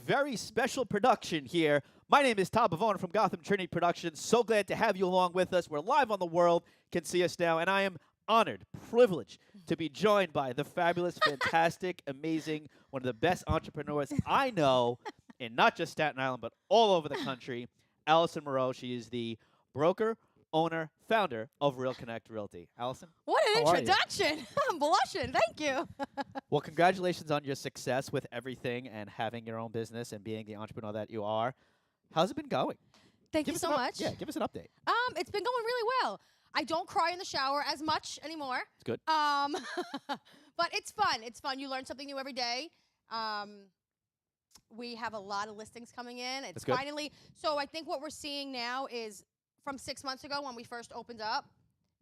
Very special production here. My name is Todd Bavona from Gotham Trinity Productions. So glad to have you along with us. We're live on the world, can see us now, and I am honored, privileged to be joined by the fabulous, fantastic, amazing, one of the best entrepreneurs I know in not just Staten Island, but all over the country, Allison Mireau. She is the broker, owner, founder of Real Connect Realty. Allison? What an how are you? introduction. I'm blushing. Thank you. Well, congratulations on your success with everything and having your own business and being the entrepreneur that you are. How's it been going? Thank you so much. Yeah, give us an update. It's been going really well. I don't cry in the shower as much anymore. It's good. But it's fun. It's fun. You learn something new every day. We have a lot of listings coming in. It's That's good. finally, so I think what we're seeing now is from 6 months ago when we first opened up,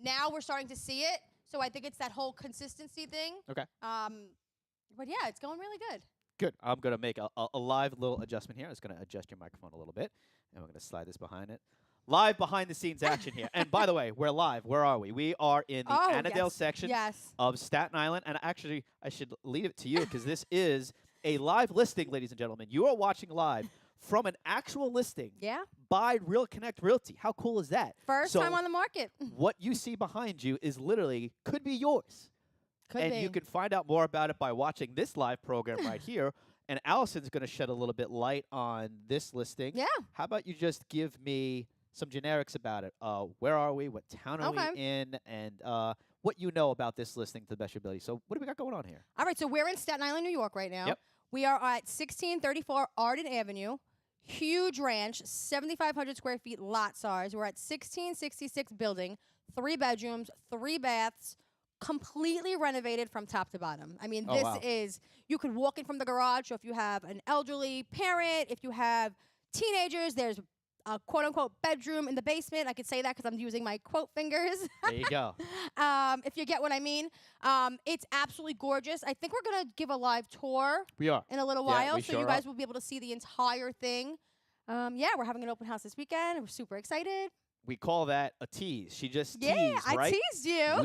now we're starting to see it. So I think it's that whole consistency thing. Okay. But yeah, it's going really good. Good. I'm going to make a live little adjustment here. I'm just going to adjust your microphone a little bit, and we're going to slide this behind it. Live behind-the-scenes action here. And by the way, we're live. Where are we? We are in the Annadale section of Staten Island. And actually, I should leave it to you because this is a live listing, ladies and gentlemen. You are watching live from an actual listing by Real Connect Realty. How cool is that? First time on the market. What you see behind you is literally could be yours. Could be. You can find out more about it by watching this live program right here. And Allison's going to shed a little bit light on this listing. Yeah. How about you just give me some generics about it? Where are we? What town are we in? And what you know about this listing to the best of your ability. So what do we got going on here? All right, so we're in Staten Island, New York right now. Yep. We are at 1634 Arden Avenue. Huge ranch, 7,500 square feet lot size. We're at 1666 building, 3 bedrooms, 3 baths, completely renovated from top to bottom. I mean, this is, you could walk in from the garage. So if you have an elderly parent, if you have teenagers, there's a quote-unquote bedroom in the basement. I could say that because I'm using my quote fingers. There you go. If you get what I mean. It's absolutely gorgeous. I think we're going to give a live tour in a little while, so you guys will be able to see the entire thing. Yeah, we're having an open house this weekend, and we're super excited. We call that a tease. She just teased, right? right? I teased you.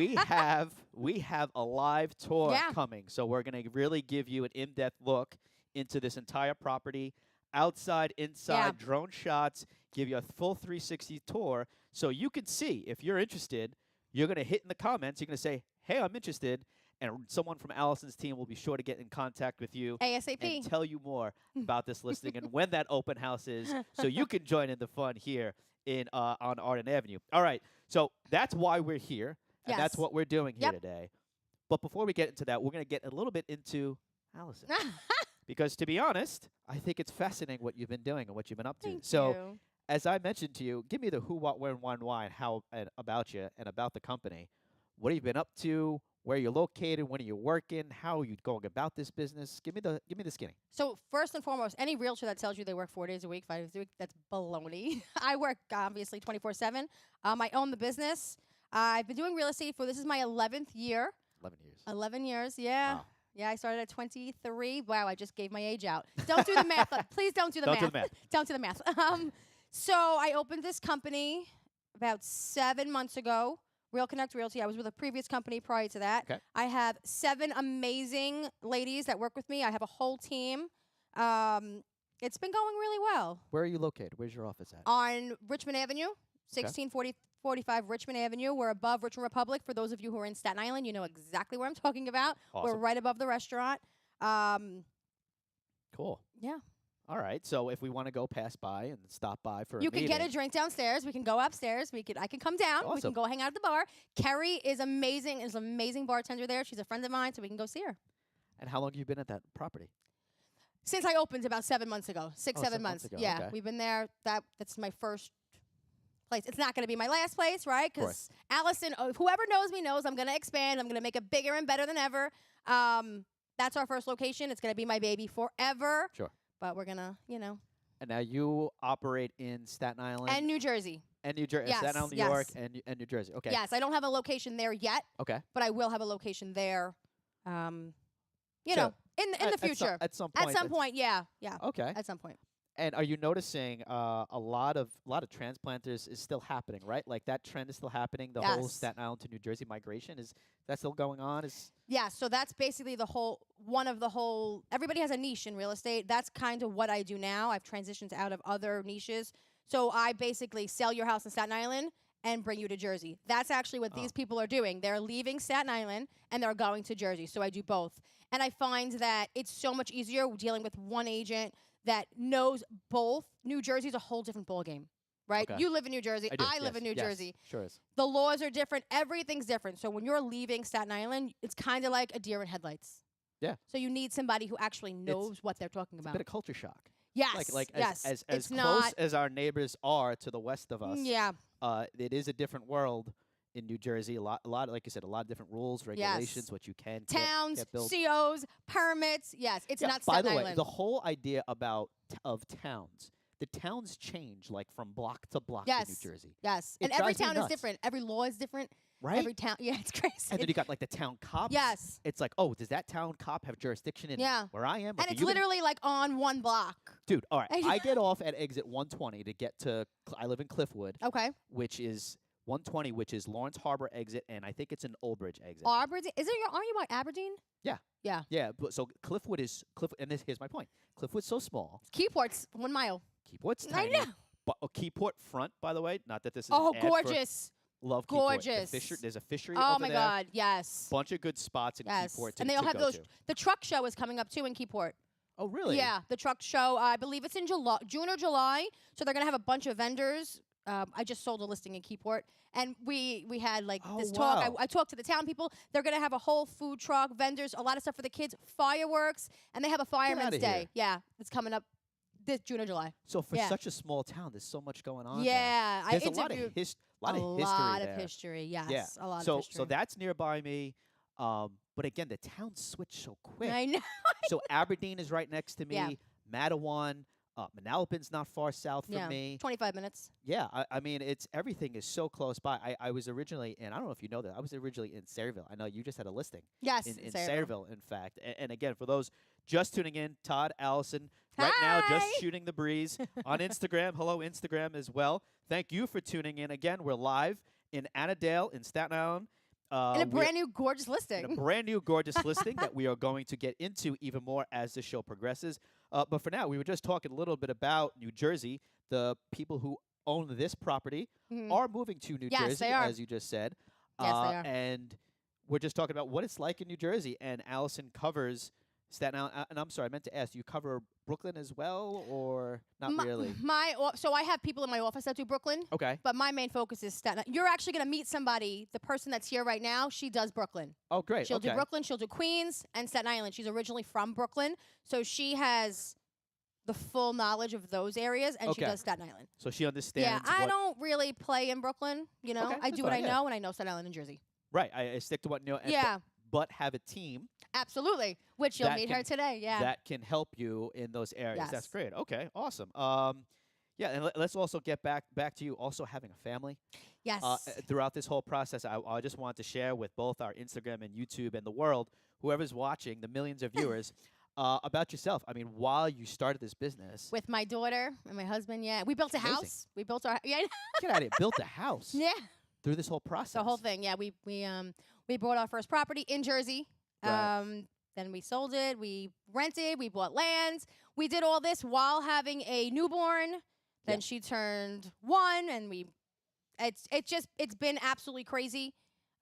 we have a live tour coming, so we're going to really give you an in-depth look into this entire property. Outside, inside, drone shots, give you a full 360 tour. So you can see, if you're interested, you're going to hit in the comments. You're going to say, hey, I'm interested. And someone from Allison's team will be sure to get in contact with you ASAP. and tell you more about this listing and when that open house is so you can join in the fun here on Arden Avenue. All right, so that's why we're here, and that's what we're doing here today. But before we get into that, we're going to get a little bit into Allison. Because to be honest, I think it's fascinating what you've been doing and what you've been up to. Thank so, you. As I mentioned to you, give me the who, what, where, when, why, and how about you and about the company. What have you been up to? Where you're located? When are you working? How are you going about this business? Give me the skinny. So first and foremost, any realtor that tells you they work 4 days a week, 5 days a week, that's baloney. I work obviously 24/7. I own the business. I've been doing real estate this is my 11th year. 11 years. 11 years, yeah. Wow. Yeah, I started at 23. Wow, I just gave my age out. Don't do the math. Please don't do the math. Don't do the math. Don't do the math. So I opened this company about 7 months ago, Real Connect Realty. I was with a previous company prior to that. Okay. I have 7 amazing ladies that work with me. I have a whole team. It's been going really well. Where are you located? Where's your office at? On Richmond Avenue, 1645 Richmond Avenue. We're above Richmond Republic. For those of you who are in Staten Island, you know exactly where I'm talking about. Awesome. We're right above the restaurant. Cool. Yeah. All right. So if we want to go pass by and stop by for a You meeting. can get a drink downstairs. We can go upstairs. I can come down. Awesome. We can go hang out at the bar. Kerry is amazing. Is an amazing bartender there. She's a friend of mine, so we can go see her. And how long have you been at that property? Since I opened about 7 months ago. 7 months. Ago. Yeah, Okay. we've been there. That's my first place. It's not going to be my last place, right? Because Allison, whoever knows me knows I'm going to expand. I'm going to make it bigger and better than ever. That's our first location. It's going to be my baby forever. Sure. But we're going to, And now you operate in Staten Island. And New Jersey. And New Jersey. Yes, Staten Island, New York, and New Jersey. Okay. Yes, I don't have a location there yet. Okay. But I will have a location there, in the future. At some point. At some point, yeah. Okay. At some point. And are you noticing a lot of transplanters is still happening, right? Like that trend is still happening. The whole Yes. Staten Island to New Jersey migration is that still going on? Is Yeah, so that's basically everybody has a niche in real estate. That's kind of what I do now. I've transitioned out of other niches. So I basically sell your house in Staten Island and bring you to Jersey. That's actually what these people are doing. They're leaving Staten Island and they're going to Jersey. So I do both. And I find that it's so much easier dealing with one agent that knows both. New Jersey's a whole different ballgame, right? Okay. You live in New Jersey. I do. I live Yes, in New yes, Jersey. Sure is. The laws are different. Everything's different. So when you're leaving Staten Island, it's kind of like a deer in headlights. Yeah. So you need somebody who actually knows what they're talking A about. bit of culture shock. Yes. Like yes. as it's close not. as our neighbors are to the west of us. Yeah. It is a different world in New Jersey. A lot, like you said, a lot of different rules, regulations, what you can Towns, can't build. COs, permits. Yes. It's Yeah, not by Staten the way, Island. the whole idea of towns, the towns change like from block to block in New Yes. Jersey, Yes. It And every drives me town is nuts. different. Every law is different. right? Every town. Yeah, it's crazy. And then you got like the town cops. Yes. It's like, oh, does that town cop have jurisdiction in Yeah. where I am? And Okay, it's you can- literally like on one block. dude. All right, And- I get off at exit 120 to get to. I live in Cliffwood, Okay. which is 120, which is Lawrence Harbor exit, and I think it's an Old Bridge exit. Aberdeen. Aren't you by Aberdeen? Yeah. Yeah. Yeah, but so Cliffwood is and here's my point. Cliffwood's so small. Keyport's 1 mile. Keyport's I tiny. know. But Keyport front, by the way, not that this is Oh, an ad for- gorgeous. love Keyport. Gorgeous. There's a fishery Oh over my there. God. Yes. Bunch of good spots in Yes. Keyport to, And they all to have go those. to. The truck show is coming up too in Keyport. Oh, really? Yeah, the truck show. I believe it's in June or July. So they're gonna have a bunch of vendors. I just sold a listing in Keyport, and we had like Oh, this talk. wow. I talked to the town people. They're gonna have a whole food truck, vendors, a lot of stuff for the kids, fireworks, and they have a Fireman's outta Day. here. Yeah, it's coming up this June or July. So for Yeah. such a small town, there's so much going on. Yeah, I there. There's a lot interviewed of lot a of history lot there. of history. Yes, Yeah. a lot So of history. so that's nearby me. But again, the towns switch so quick. I know. So Aberdeen is right next to me. Yeah. Matawan, Manalapan's not far south from Yeah, me. 25 minutes. Yeah, I mean, everything is so close by. I was originally, and I don't know if you know that, I was originally in Sayreville. I know you just had a listing Yes, in Sayreville. Sayreville, in fact. And again, for those just tuning in, Todd, Allison, right now just Hi. shooting the breeze on Instagram. Hello, Instagram as well. Thank you for tuning in. Again, we're live in Annadale in Staten Island. In a we are- brand new gorgeous in listing. a brand new gorgeous listing that we are going to get into even more as the show progresses. But for now, we were just talking a little bit about New Jersey. The people who own this property Mhm. are moving to New Yes, Jersey, they are. as you just said. Yes, they are. And we're just talking about what it's like in New Jersey. And Allison covers Staten Island. And I'm sorry, I meant to ask, do you cover Brooklyn as well, or not really? So I have people in my office that do Brooklyn. Okay. But my main focus is Staten Island. You're actually going to meet somebody, the person that's here right now, she does Brooklyn. Oh, great. She'll okay. do Brooklyn, she'll do Queens, and Staten Island. She's originally from Brooklyn, so she has the full knowledge of those areas, and she Okay. does Staten Island. So she understands. Yeah, I what- don't really play in Brooklyn, you know. Okay, I that's do what I fine, yeah. know, and I know Staten Island and Jersey. Right. I stick to what you know. and- Yeah, But have a team absolutely, which you'll That meet her can- today, yeah. that can help you in those areas. That's Yes. great. Okay, awesome. Yeah, and let's also get back to you also having a family. Yes. Throughout this whole process, I just wanted to share with both our Instagram and YouTube and the world, whoever's watching, the millions of viewers, about yourself. I mean, while you started this business, With my daughter and my husband, yeah. We built a Amazing. house. We built our, yeah. get out of here, built a house yeah. through this whole process. The whole thing, yeah. We bought our first property in Jersey. Right. Then we sold it. We rented. We bought land. We did all this while having a newborn. Then Yeah. she turned 1, and it's been absolutely crazy.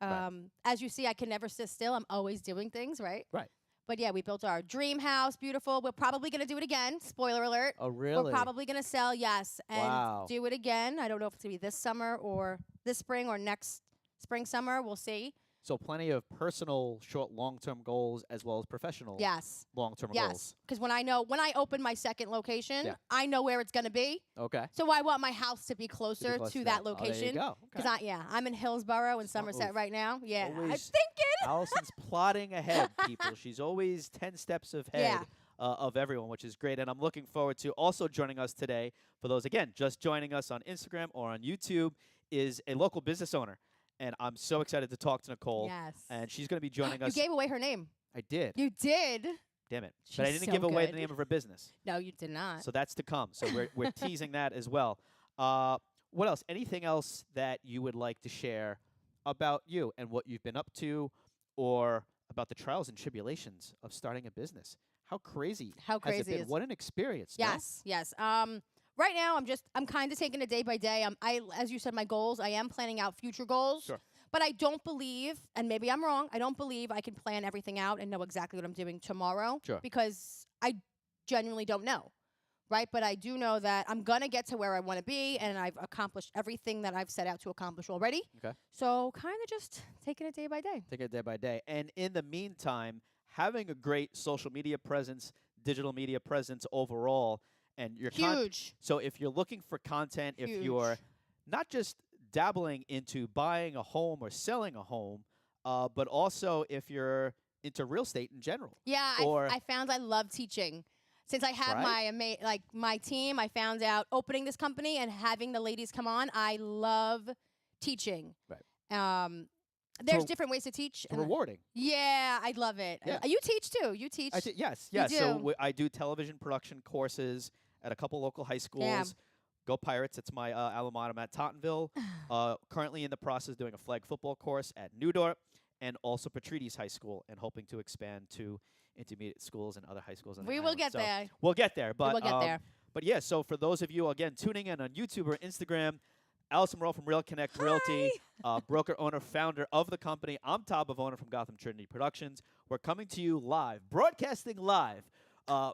Right. As you see, I can never sit still. I'm always doing things, right? Right. But yeah, we built our dream house, beautiful. We're probably gonna do it again. Spoiler alert. Oh, really? We're probably gonna sell, yes, and Wow. do it again. I don't know if it's gonna be this summer or this spring or next spring, summer. We'll see. So plenty of personal, short, long-term goals as well as professional, Yes, long-term yes. goals. Because when I open my second location, Yeah. I know where it's gonna be. Okay. So I want my house to be closer close to that Oh, there location. you go. Because Okay. I'm in Hillsborough in So- Somerset oof. right now. Yeah, I'm Always- thinking. Allison's plotting ahead, people. She's always 10 steps ahead Yeah. of everyone, which is great. And I'm looking forward to also joining us today. For those, again, just joining us on Instagram or on YouTube, is a local business owner. And I'm so excited to talk to Nicole. Yes. And she's going to be joining You us. gave away her name. I did. You did. Damn it. But I She's didn't so give away the good. name of her business. No, you did not. So that's to come. So we're teasing that as well. What else? Anything else that you would like to share about you and what you've been up to, or about the trials and tribulations of starting a business? How crazy How has crazy it been? is What an experience. no? Yes. Right now I'm kind of taking it day by day. As you said, my goals. I am planning out future goals. Sure. But I don't believe, and maybe I'm wrong, I don't believe I can plan everything out and know exactly what I'm doing tomorrow. Sure. Because I genuinely don't know. Right? But I do know that I'm going to get to where I want to be, and I've accomplished everything that I've set out to accomplish already. Okay. So kind of just taking it day by day. Take it day by day. And in the meantime, having a great social media presence, digital media presence overall, and your Huge. So if you're looking for content, if you're not just dabbling into buying a home or selling a home, but also if you're into real estate in general. Yeah, Or I found I love teaching. Since I have Right. my team, I found out opening this company and having the ladies come on, I love teaching. Right. There's So different ways to teach. it's rewarding. Yeah, I love it. Yeah. You teach too. You teach. Yes. You So do. I do television production courses at a couple local high schools. Yeah. Go Pirates! It's my alma mater. I'm at Tottenville. Currently in the process of doing a flag football course at Newdorp, and also Patrides High School, and hoping to expand to intermediate schools and other high schools. On the We will island. get So there. We'll get there. But We will get there. But yeah. So for those of you again tuning in on YouTube or Instagram, Allison Mireau from Real Connect Realty, broker, owner, founder of the company. I'm Todd Bavona from Gotham Trinity Productions. We're coming to you live, broadcasting live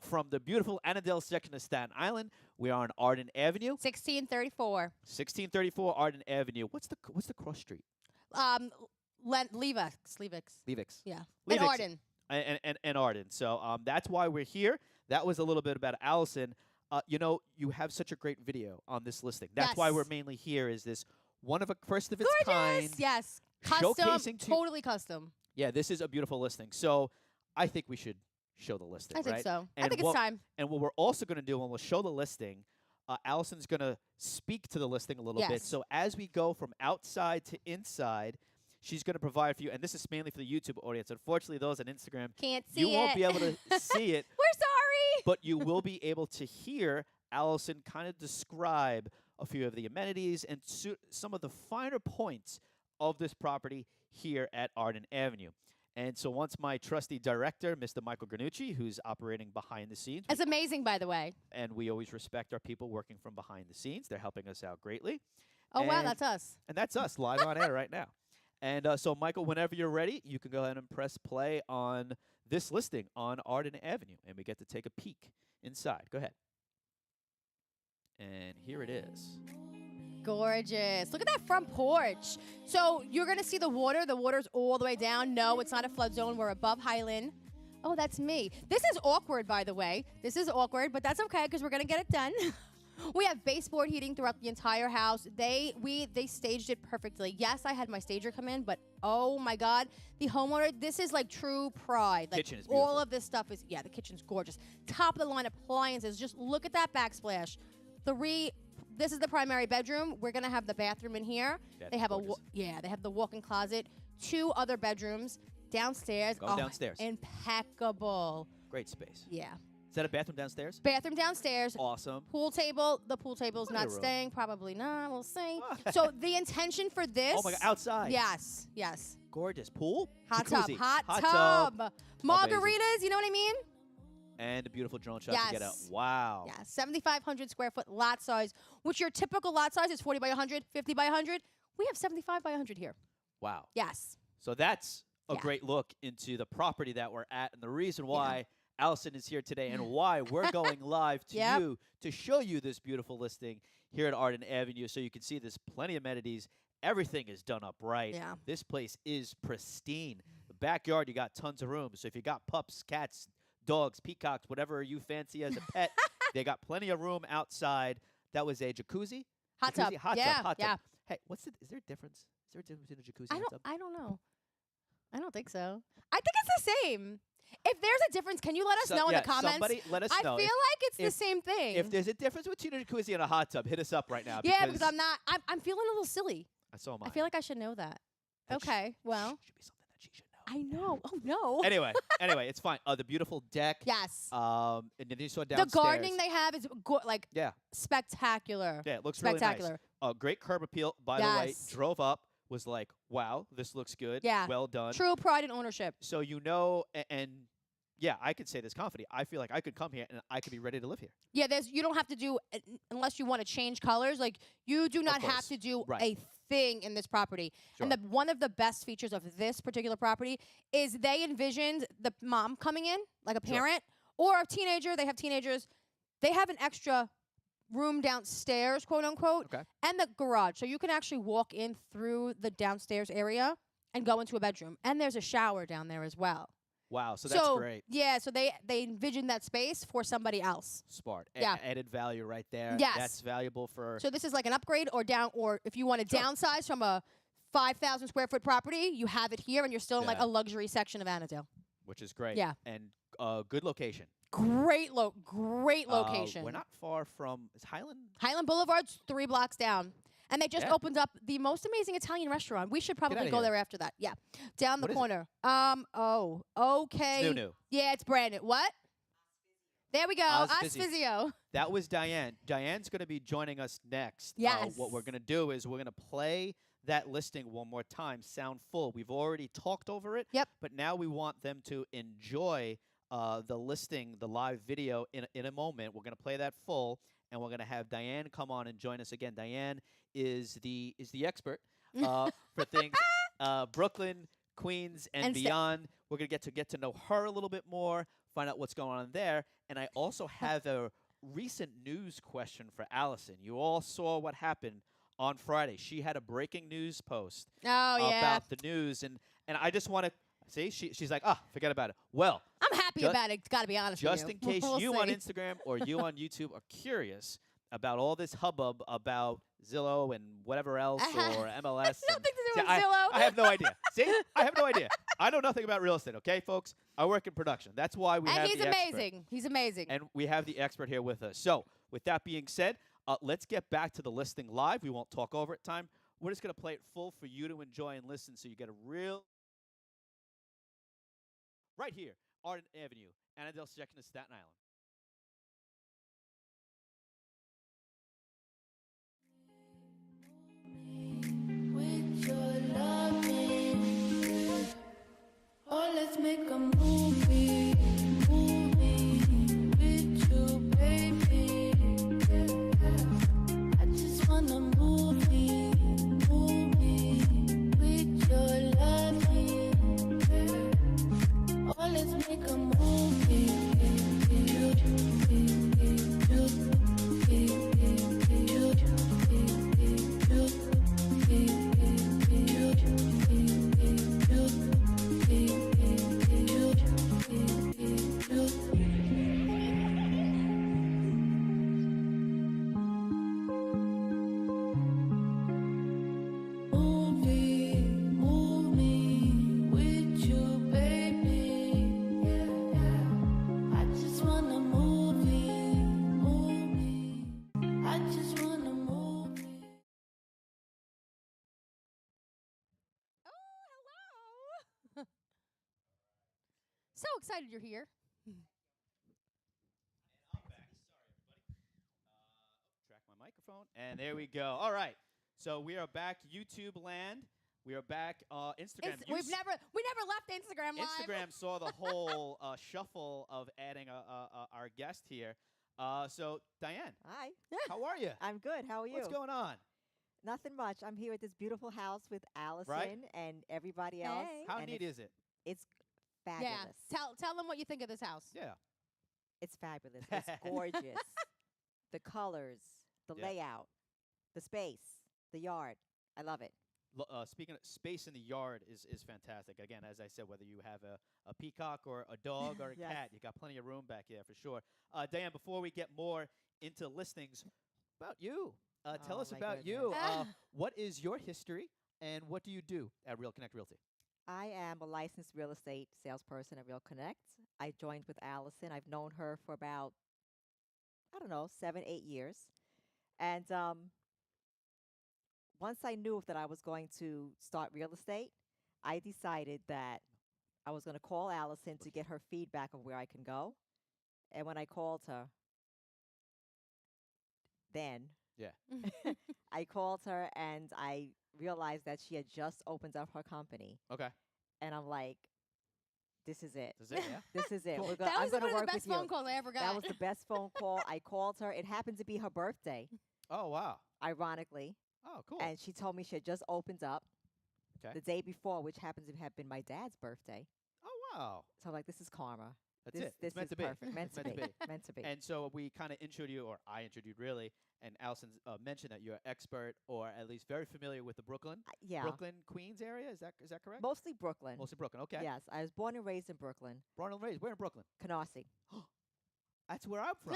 from the beautiful Annadale section of Staten Island. We are on Arden Avenue. 1634. 1634 Arden Avenue. What's the cross street? Leavix. Leavix. Yeah. Leavix. And Arden. And Arden. So that's why we're here. That was a little bit about Allison. You have such a great video on this listing. That's why Yes. we're mainly here. Is this one of a first of its Gorgeous. kind? Yes. Custom. Showcasing to Totally custom. Yeah, this is a beautiful listing. So I think we should show the listing. I think right? so. I And think what- it's time. And what we're also going to do when we'll show the listing, Allison's going to speak to the listing a little bit. Yes. So as we go from outside to inside, she's going to provide for you. And this is mainly for the YouTube audience. Unfortunately, those on Instagram, Can't see you it. won't be able to see it, We're sorry. but you will be able to hear Allison kind of describe a few of the amenities and some of the finer points of this property here at Arden Avenue. And so once my trusty director, Mr. Michael Granucci, who's operating behind the scenes, It's amazing, by the way. and we always respect our people working from behind the scenes. They're helping us out greatly. Oh, wow, And- that's us. And that's us live on air right now. And so, Michael, whenever you're ready, you can go ahead and press play on this listing on Arden Avenue, and we get to take a peek inside. Go ahead. And here it is. Gorgeous. Look at that front porch. So you're going to see the water. The water's all the way down. No, it's not a flood zone. We're above Highland. Oh, that's me. This is awkward, by the way. This is awkward, but that's okay because we're going to get it done. We have baseboard heating throughout the entire house. They staged it perfectly. Yes, I had my stager come in, but oh my God, the homeowner, this is like true pride. Like Kitchen is all beautiful. of this stuff is, yeah, the kitchen's gorgeous. Top of the line appliances. Just look at that backsplash. This is the primary bedroom. We're gonna have the bathroom in here. Yeah, They have gorgeous. they have the walk-in closet. 2 other bedrooms downstairs. Going downstairs. Impeccable. Great space. Yeah. Is that a bathroom downstairs? Bathroom downstairs. Awesome. Pool table. The pool table's Plenty not of room. staying. Probably not. We'll see. So the intention for this. Oh my God, outside. Yes. Gorgeous. Pool? Hot Jacuzzi. tub. Hot tub. tub. Margaritas. You know what I mean? And a beautiful drone shot to get out. Yes. Wow. Yeah, 7,500 square foot lot size, which your typical lot size is 40 by 100, 50 by 100. We have 75 by 100 here. Wow. Yes. So that's a Yeah. great look into the property that we're at, and the reason why Allison is here today and why we're going live to Yep. you to show you this beautiful listing here at Arden Avenue. So you can see there's plenty of amenities. Everything is done up right. Yeah. This place is pristine. The backyard, you got tons of room. So if you got pups, cats, dogs, peacocks, whatever you fancy as a pet, they got plenty of room outside. That was a jacuzzi. Hot Jacuzzi? tub. Hot yeah, tub. Hot yeah. tub. Hey, is there a difference? Is there a difference between a jacuzzi and a tub? I don't know. I don't think so. I think it's the same. If there's a difference, can you let us know in the comments? Somebody let us I know. feel like it's the if- same thing. If there's a difference between a jacuzzi and a hot tub, hit us up right now. yeah, because I'm feeling a little silly. So am I. I feel like I should know that. That sh- Okay, well. should be something that she should know. I know. Oh no. Anyway, it's fine. The beautiful deck. Yes. And then you saw The downstairs. gardening they have is like Yeah. spectacular. Yeah, it looks really nice. Spectacular. Great curb appeal, by the way. Yes. Drove up, was like, wow, this looks good. Yeah. Well done. True pride and ownership. So and yeah, I could say this confidently. I feel like I could come here and I could be ready to live here. Yeah, you don't have to do unless you want to change colors. Like you do not have course. to do Right. a thing in this property. Sure. And one of the best features of this particular property is they envisioned the mom coming in, like a Sure. parent or a teenager. They have teenagers. They have an extra room downstairs, quote unquote, Okay. and the garage. So you can actually walk in through the downstairs area and go into a bedroom. And there's a shower down there as well. Wow, so that's great. Yeah, so they envisioned that space for somebody else. Smart. Yeah. Added value right there. Yes. That's valuable for. So this is like an upgrade or if you want to Sure. downsize from a 5,000 square foot property, you have it here and you're still in like Yeah. a luxury section of Annadale. Which is great. Yeah. And good location. Great location. We're not far from. Is Highland? Highland Boulevard's 3 blocks down. And they just Yeah. opened up the most amazing Italian restaurant. We should probably outta go here. there after that. Yeah. Down the What is it? corner. Okay. It's new. Yeah, it's brand new. What? There we go. Osfizzy. Osfizio. That was Diane. Diane's going to be joining us next. Yes. What we're going to do is we're going to play that listing one more time, sound full. We've already talked over it. Yep. But now we want them to enjoy the listing, the live video in a moment. We're going to play that full, and we're going to have Diane come on and join us again. Diane is the expert for things Brooklyn, Queens, and beyond. We're going to get to know her a little bit more, find out what's going on there. And I also have a recent news question for Allison. You all saw what happened on Friday. She had a breaking news post about the news, and I just want to see. She's like, forget about it. Well, I'm happy about it. Got to be honest with you. just in case We'll you see. on Instagram or you on YouTube are curious about all this hubbub about Zillow and whatever else or MLS. Nothing to do See, with Zillow. I have no idea. See? I have no idea. I know nothing about real estate, okay, folks? I work in production. That's why we have And he's the expert. amazing. He's amazing. And we have the expert here with us. So, with that being said, let's get back to the listing live. We won't talk over it time. We're just going to play it full for you to enjoy and listen so you get a real... Right here, Arden Avenue, Annadale section of Staten Island. With your loving, oh, let's make a movie with you, baby. I just wanna movie with your loving. Oh, let's make a movie. Move me with you, baby. I just wanna move me. I just wanna move me. Oh, hello. So excited you're here. I'm back. Sorry, everybody. Track my microphone. And there we go. All right. So we are back YouTube land. We are back Instagram. We never left Instagram live. Instagram saw the whole shuffle of adding our guest here. So Diane, Hi, how are you? I'm good. How are you? What's going on? Nothing much. I'm here at this beautiful house with Allison and everybody else. Hey. How and neat is it? it's fabulous. Yeah. Tell them what you think of this house. Yeah. It's fabulous. It's gorgeous. The colors, the Yeah. layout, the space, the yard. I love it. Speaking of space in the yard is fantastic. Again, as I said, whether you have a peacock or a dog or a Yes. cat, you got plenty of room back there for sure. Diane, before we get more into listings, about you. Tell Oh, us my about you. goodness. What is your history and what do you do at Real Connect Realty? I am a licensed real estate salesperson at Real Connect. I joined with Allison. I've known her for about, 7, 8 years. And once I knew that I was going to start real estate, I decided that I was going to call Allison to get her feedback of where I can go. And when I called her, then Yeah. I called her and I realized that she had just opened up her company. Okay. And I'm like, this is it. This is it, yeah? This is it. Cool. That I'm was going one to of work the best with phone you. calls I ever got. That was the best phone call. I called her. It happened to be her birthday, Oh, wow. ironically. Oh, cool. And she told me she had just opened up Okay. the day before, which happens to have been my dad's birthday. Oh, wow. So I'm like, this is karma. That's this it. This It's meant is to be. perfect. Meant It's to meant be. to be. Meant to be. And so we kind of introed you, or I introed you really, and Allison mentioned that you're an expert, or at least very familiar with the Brooklyn, Yeah. Brooklyn, Queens area. Is that correct? Mostly Brooklyn. Mostly Brooklyn. Okay. Yes. I was born and raised in Brooklyn. Born and raised. Where in Brooklyn? Canarsie. That's where I'm from.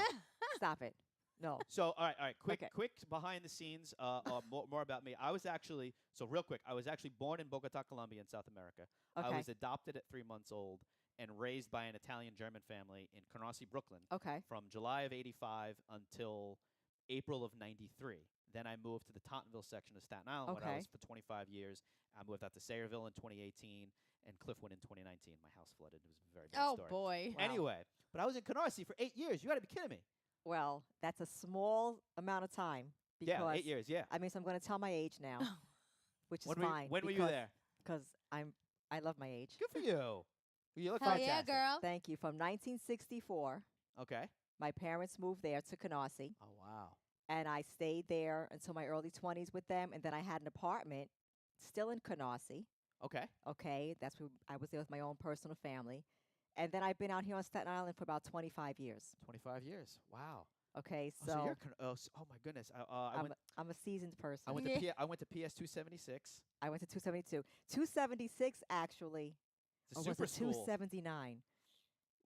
Stop it. No. So, all right. Quick Okay. behind the scenes, more about me. I was actually, real quick, I was actually born in Bogota, Colombia, in South America. Okay. I was adopted at 3 months old and raised by an Italian-German family in Canarsie, Brooklyn, Okay. from July of '85 until April of '93. Then I moved to the Tottenville section of Staten Island where I Okay. was for 25 years. I moved out to Sayreville in 2018 and Cliffwood in 2019. My house flooded. It was a very bad Oh, story. boy. Wow. Anyway, but I was in Canarsie for 8 years. You got to be kidding me. Well, that's a small amount of time. Because, Yeah, 8 years, yeah. I mean, so I'm going to tell my age now, which is When fine. were you because- there? Because I love my age. Good for you. You look Hell fantastic. yeah, girl. Thank you. From 1964, Okay. my parents moved there to Canarsie, Oh, wow. and I stayed there until my early 20s with them. And then I had an apartment still in Canarsie. Okay. Okay, that's where I was there with my own personal family. And then I've been out here on Staten Island for about 25 years. 25 years. Wow. Okay, Oh, so so you're oh my goodness. I'm a seasoned person. I went Yeah. to I went to PS 276. I went to 272. 276 actually, It's a or super was it school. 279?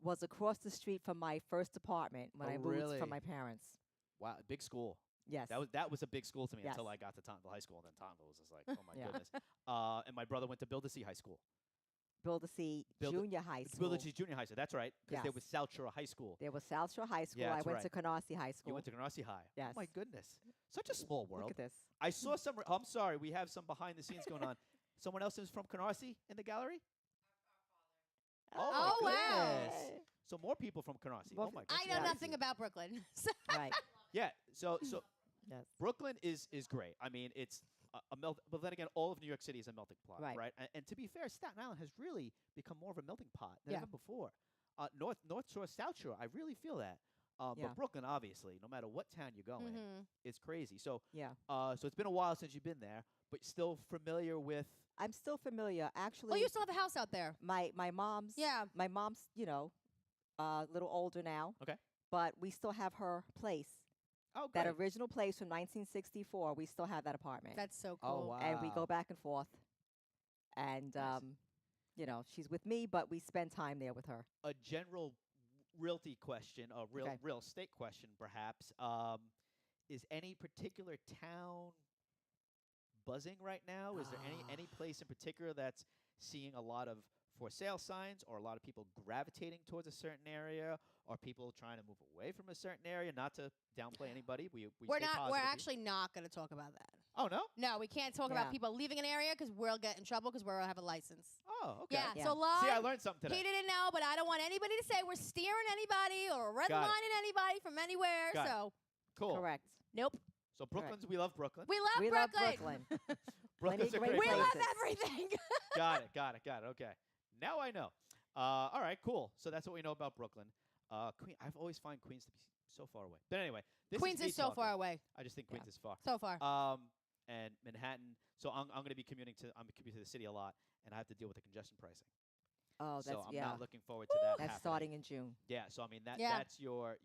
Was across the street from my first apartment when Oh, I moved really? from my parents. Wow, big school. Yes. That was a big school to me Yes. until I got to Tottenville High School, and then Tottenville was just like, oh my Yeah. goodness. And my brother went to Build to Sea High School. Build-A-See Build- Junior High It's School. Build to Sea Junior High School. That's right, because there Yes. was South Shore High School. There was South Shore High School. Yeah, I that's went to right. Canarsie High School. You went to Canarsie High. Yes. Oh my goodness. Such a small world. Look at this. I saw some. I'm sorry, we have some behind the scenes going on. Someone else is from Canarsie in the gallery. Oh, my wow. goodness. So more people from Canarsie. Well, Oh my I goodness. know Yeah. nothing about Brooklyn. Right. Yeah. So Yes. Brooklyn is great. I mean, it's a melt. But then again, all of New York City is a melting pot, Right. right? And to be fair, Staten Island has really become more of a melting pot than Yeah. ever before. North Shore, South Shore, I really feel that. Yeah. But Brooklyn, obviously, no matter what town you go in, Mhm. it's crazy. So Yeah. so it's been a while since you've been there, but still familiar with. I'm still familiar. Actually, Oh, you still have a house out there. my mom's Yeah. my mom's, a little older now. Okay. But we still have her place. Oh, That great. original place from 1964, we still have that apartment. That's so Oh, cool. wow. And we go back and forth. And Nice. she's with me, but we spend time there with her. A general realty question, a Okay. real estate question, perhaps. Is any particular town buzzing right now? Is there any place in particular that's seeing a lot of for sale signs, or a lot of people gravitating towards a certain area, or people trying to move away from a certain area? Not to downplay anybody, we We're stay not. positive We're here. actually not going to talk about that. Oh no. No, we can't talk Yeah. about people leaving an area because we'll get in trouble because we'll have a license. Oh, okay. Yeah. Yeah. So live. See, I learned something today. He didn't know, but I don't want anybody to say we're steering anybody or Got it. redlining anybody from anywhere. Got it. So Cool. Correct. nope. So Brooklyn's, we love Brooklyn. We love We Brooklyn. love Brooklyn. Brooklyn's a great great We place. love places. everything. Got it. Okay. Now I know. All right, cool. So that's what we know about Brooklyn. I've always find Queens to be so far away. But anyway, this Queens me is so talking. far away. I just think Yeah. Queens is far. So far. And Manhattan. So I'm going to be commuting to the city a lot, and I have to deal with the congestion pricing. Oh, that's so I'm yeah. not looking forward to that. That's happening. starting in June. Yeah. So I mean Yeah. that's your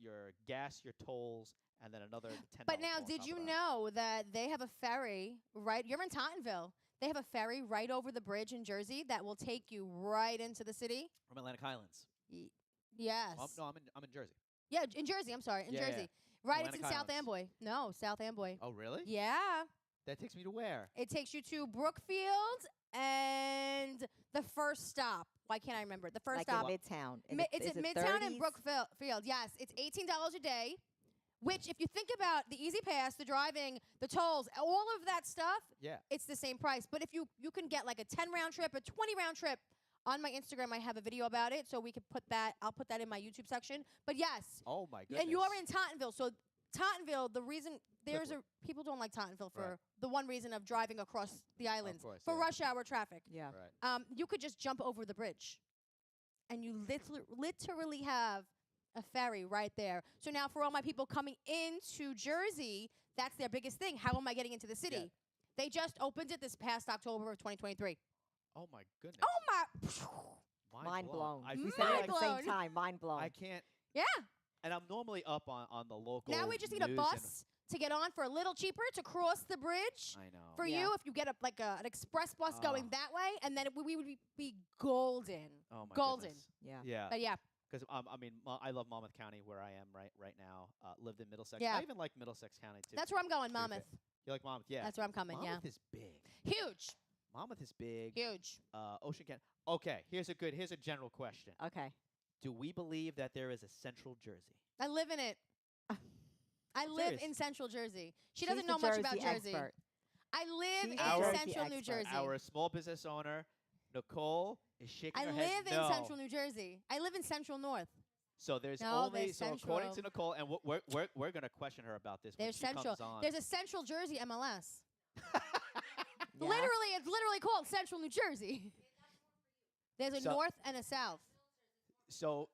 gas, your tolls, and then another $10. But now, toll on did top you of that. know that they have a ferry right? You're in Tottenville. They have a ferry right over the bridge in Jersey that will take you right into the city. From Atlantic Highlands? Yes. No, I'm in Jersey. Yeah, in Jersey. I'm sorry, in Yeah, yeah. Jersey. Right, Atlantic it's in South Highlands. Amboy. No, South Amboy. Oh, really? Yeah. That takes me to where? It takes you to Brookfield and the first stop. Why can't I remember it? The first Like stop. in Midtown. It's is at it Midtown and 30s? Brookfield. Yes, it's $18 a day. Which, if you think about the Easy Pass, the driving, the tolls, all of that stuff, Yeah. it's the same price. But if you can get like a 10 round trip, a 20 round trip On my Instagram, I have a video about it, so we could put that. I'll put that in my YouTube section. But yes, Oh my goodness. and you're in Tottenville, so Tottenville. The reason people don't like Tottenville for Right. the one reason of driving across the islands course, for yeah. rush hour traffic. Yeah. Right. You could just jump over the bridge, and you literally have a ferry right there. So now, for all my people coming into Jersey, that's their biggest thing. How am I getting into the city? Yeah. They just opened it this past October of 2023. Oh my goodness. Oh my! Mind blown. I We feel said it Mind at the same blown. time. Mind blown. I can't. Yeah. And I'm normally up on the local. Now we just need a news bus to get on for a little cheaper to cross the bridge. And I know. For Yeah. you, if you get an express bus going that way, and then we would be golden. Oh my golden. goodness. Yeah. Yeah. But yeah, Because I mean, I love Monmouth County, where I am right now. Lived in Middlesex. Yeah. I even like Middlesex County too. that's where I'm going, to be fair. Monmouth. You like Monmouth? Yeah. That's where I'm coming. Monmouth is big. Yeah, huge, Monmouth is big. huge. Ocean County. Okay. Here's a general question. Okay. Do we believe that there is a Central Jersey? I live in it. I live serious. in Central Jersey. She She's doesn't the know much about Jersey Jersey. expert. I live She's in the Jersey Central New expert. Jersey. Our small business owner, Nicole, is shaking I her live head in no. Central New Jersey. I live in Central North. So there's No, only there's so according to Central. Nicole, and we're gonna question her about this There's when she Central. comes on. There's a Central Jersey MLS. Yeah. Literally, it's literally called Central New Jersey. There's a So- north and a south. So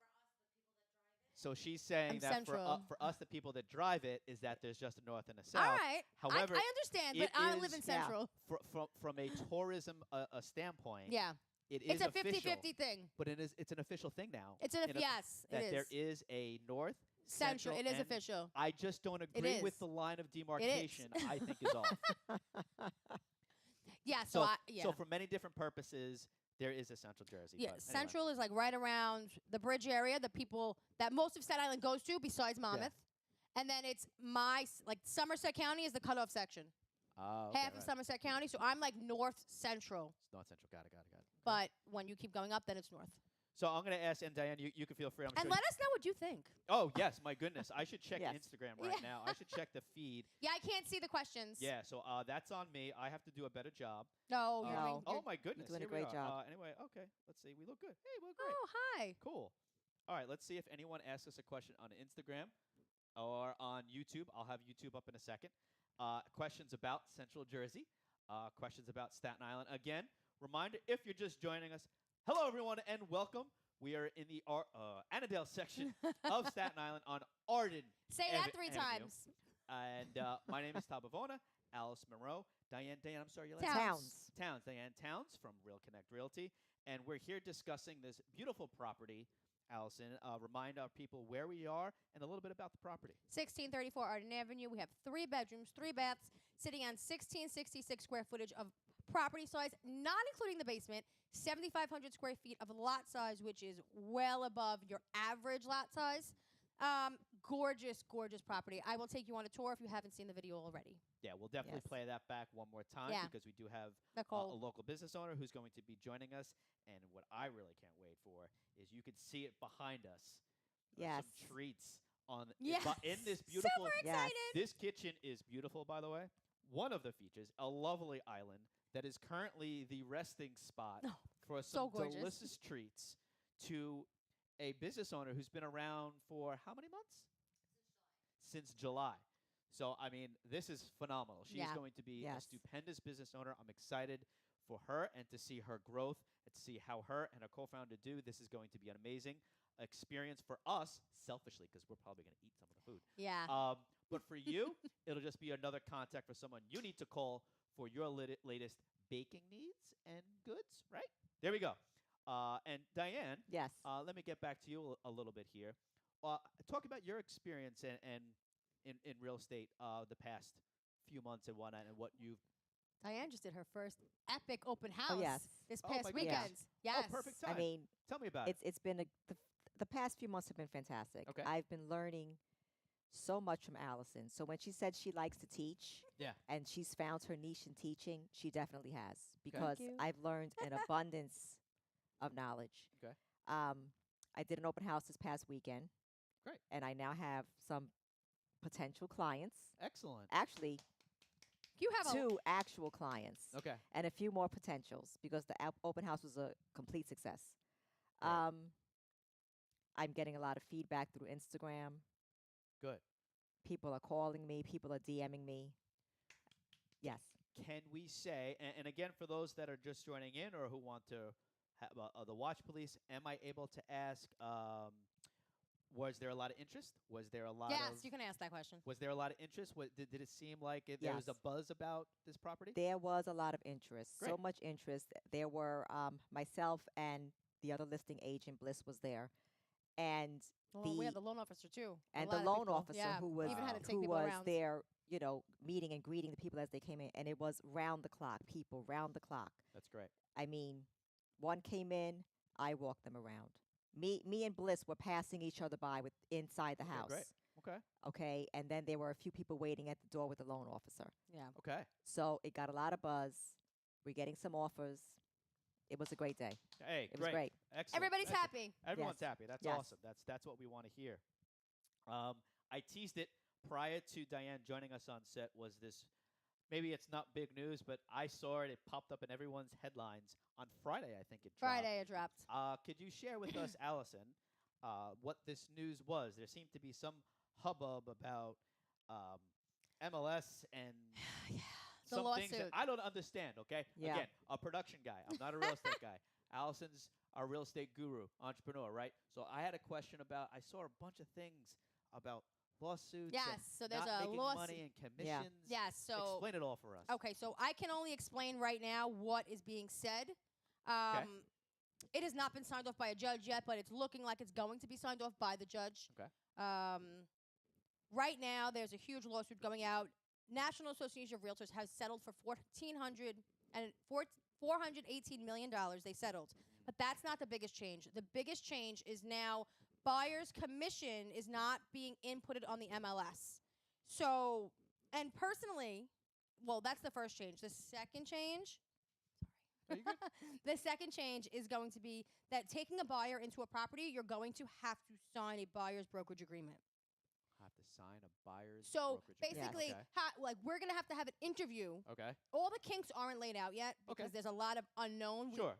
she's saying I'm that Central. for us, the people that drive it, is that there's just a north and a All south. right. However, I understand, it but I live in is- Yeah. Central. from a tourism standpoint, Yeah. it is It's a official. 50-50 thing. But it's an official thing now. It's an in a- yes, that it there is. is a north, Central. It is and official. I just don't agree with is. the line of demarcation. I think is off. Yeah, So yeah. so for many different purposes, there is a Central Jersey. Yeah, but anyway. Central is like right around the bridge area, the people that most of Staten Island goes to besides Monmouth. And then it's like Somerset County is the cutoff section. Oh, okay, Half of right. Somerset County, so I'm like north central. It's North Central. Got it. Okay. But when you keep going up, then it's north. So I'm going to ask, and Diane, you can feel free. I'm And sure let us know what you think. Oh, yes, my goodness. I should check Yes. Instagram right now. I should check the feed. Yeah, I can't see the questions. Yeah, so that's on me. I have to do a better job. No, you're No. doing. Oh, my goodness. doing a Here we great are. job. Anyway, okay. Let's see. We look good. Hey, we look great. Oh, hi. Cool. All right, let's see if anyone asks us a question on Instagram or on YouTube. I'll have YouTube up in a second. Questions about Central Jersey. Questions about Staten Island. Again, reminder, if you're just joining us, hello, everyone, and welcome. We are in the Annadale section of Staten Island on Arden Say that Ave- 3 Avenue. times. And my name is Tabavona, Allison Mireau, Diane, I'm sorry, your last Towns. name? Towns, Diane Towns from Real Connect Realty. And we're here discussing this beautiful property, Allison. Remind our people where we are and a little bit about the property. 1634 Arden Avenue. We have 3 bedrooms, 3 baths, sitting on 1666 square footage of property size, not including the basement. 7,500 square feet of lot size, which is well above your average lot size. Gorgeous, gorgeous property. I will take you on a tour if you haven't seen the video already. Yeah, we'll definitely Yes. play that back one more time Yeah. because we do have a Nicole. local business owner who's going to be joining us. And what I really can't wait for is you can see it behind us. Yes. Some treats on Yes. in this beautiful. Super Yes. excited. This kitchen is beautiful, by the way. One of the features, a lovely island that is currently the resting spot Oh, for so some gorgeous. delicious treats to a business owner who's been around for how many months? Since July. So, I mean, this is phenomenal. She's Yeah. going to be a Yes. stupendous business owner. I'm excited for her and to see her growth and to see how her and her co-founder do. This is going to be an amazing experience for us, selfishly, because we're probably going to eat some of the food. Yeah. But for you, it'll just be another contact for someone you need to call for your latest baking needs and goods, right? There we go. And Diane, Yes. let me get back to you a little bit here. Talk about your experience and in real estate the past few months and whatnot, and what you've. Diane just did her first epic open house yes. this Oh, past my goodness. weekend. Yes. Oh, perfect time. I mean, Tell me about it. it's been the past few months have been fantastic. Okay. I've been learning so much from Allison. So when she said she likes to teach, Yeah. and she's found her niche in teaching, she definitely has, because you. I've learned an abundance of knowledge. Okay. I did an open house this past weekend. Great. And I now have some potential clients. Excellent. Actually, You have a 2 actual clients Okay. and a few more potentials because the open house was a complete success. Great. I'm getting a lot of feedback through Instagram. Good. People are calling me. People are DMing me. Yes. Can we say, and again, for those that are just joining in or who want to have the watch police, am I able to ask, was there a lot of interest? Was there a lot yes, of you can ask that question. Was there a lot of interest? Did it seem like there was a Yes. buzz about this property? There was a lot of interest. So Great. much interest. There were myself and the other listing agent, Bliss, was there. And We had the loan officer too. A and lot the of loan people, officer yeah, who was even had to take who people was around. there, meeting and greeting the people as they came in, and it was round the clock, people round the clock. That's great. I mean, one came in, I walked them around. Me and Bliss were passing each other by with inside the Okay, house. great. Okay. Okay, and then there were a few people waiting at the door with the loan officer. Yeah. Okay. So it got a lot of buzz. We're getting some offers. It was a great day. Hey, It was great. Excellent. Everybody's Excellent. happy. Everyone's Yes. happy. That's Yes. awesome. That's what we want to hear. I teased it prior to Diane joining us on set. Was this? Maybe it's not big news, but I saw it. It popped up in everyone's headlines on Friday. I think it dropped. Friday it dropped. Could you share with us, Allison, what this news was? There seemed to be some hubbub about MLS and The some things that lawsuit. I don't understand. Okay, Yeah. again, a production guy. I'm not a real estate guy. Allison's our real estate guru, entrepreneur, right? So I had a question about. I saw a bunch of things about lawsuits. Yes, and so there's not a making lawsuit. money and commissions. Yes, so Explain it all for us. okay, so I can only explain right now what is being said. It has not been signed off by a judge yet, but it's looking like it's going to be signed off by the judge. Okay. Right now, there's a huge lawsuit going out. National Association of Realtors has settled for $418 million. They settled, but that's not the biggest change. The biggest change is now buyer's commission is not being inputted on the MLS. So, and personally, well, that's the first change. The second change. Are you good? The second change is going to be that taking a buyer into a property, you're going to have to sign a buyer's brokerage agreement. Have to sign a buyer's So brokerage agreement. basically, Okay. like we're gonna have to have an interview. Okay. All the kinks aren't laid out yet because Okay. there's a lot of unknown. Sure.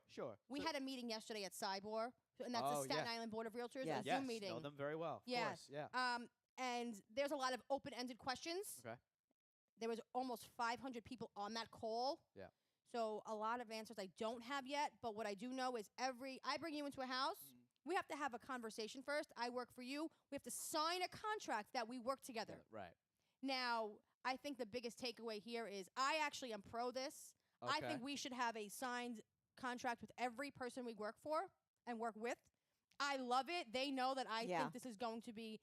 We So- had a meeting yesterday at Cybor, and that's Oh, the Staten yes. Island Board of Realtors, Yes. a yes, Zoom meeting. know them very well. Of Yeah. course, yeah. And there's a lot of open-ended questions. Okay. There was almost 500 people on that call. Yeah. So a lot of answers I don't have yet, but what I do know is I bring you into a house, we have to have a conversation first. I work for you. We have to sign a contract that we work together. Right. Now, I think the biggest takeaway here is I actually am pro this. Okay. I think we should have a signed contract with every person we work for and work with. I love it. They know that I Yeah. think this is going to be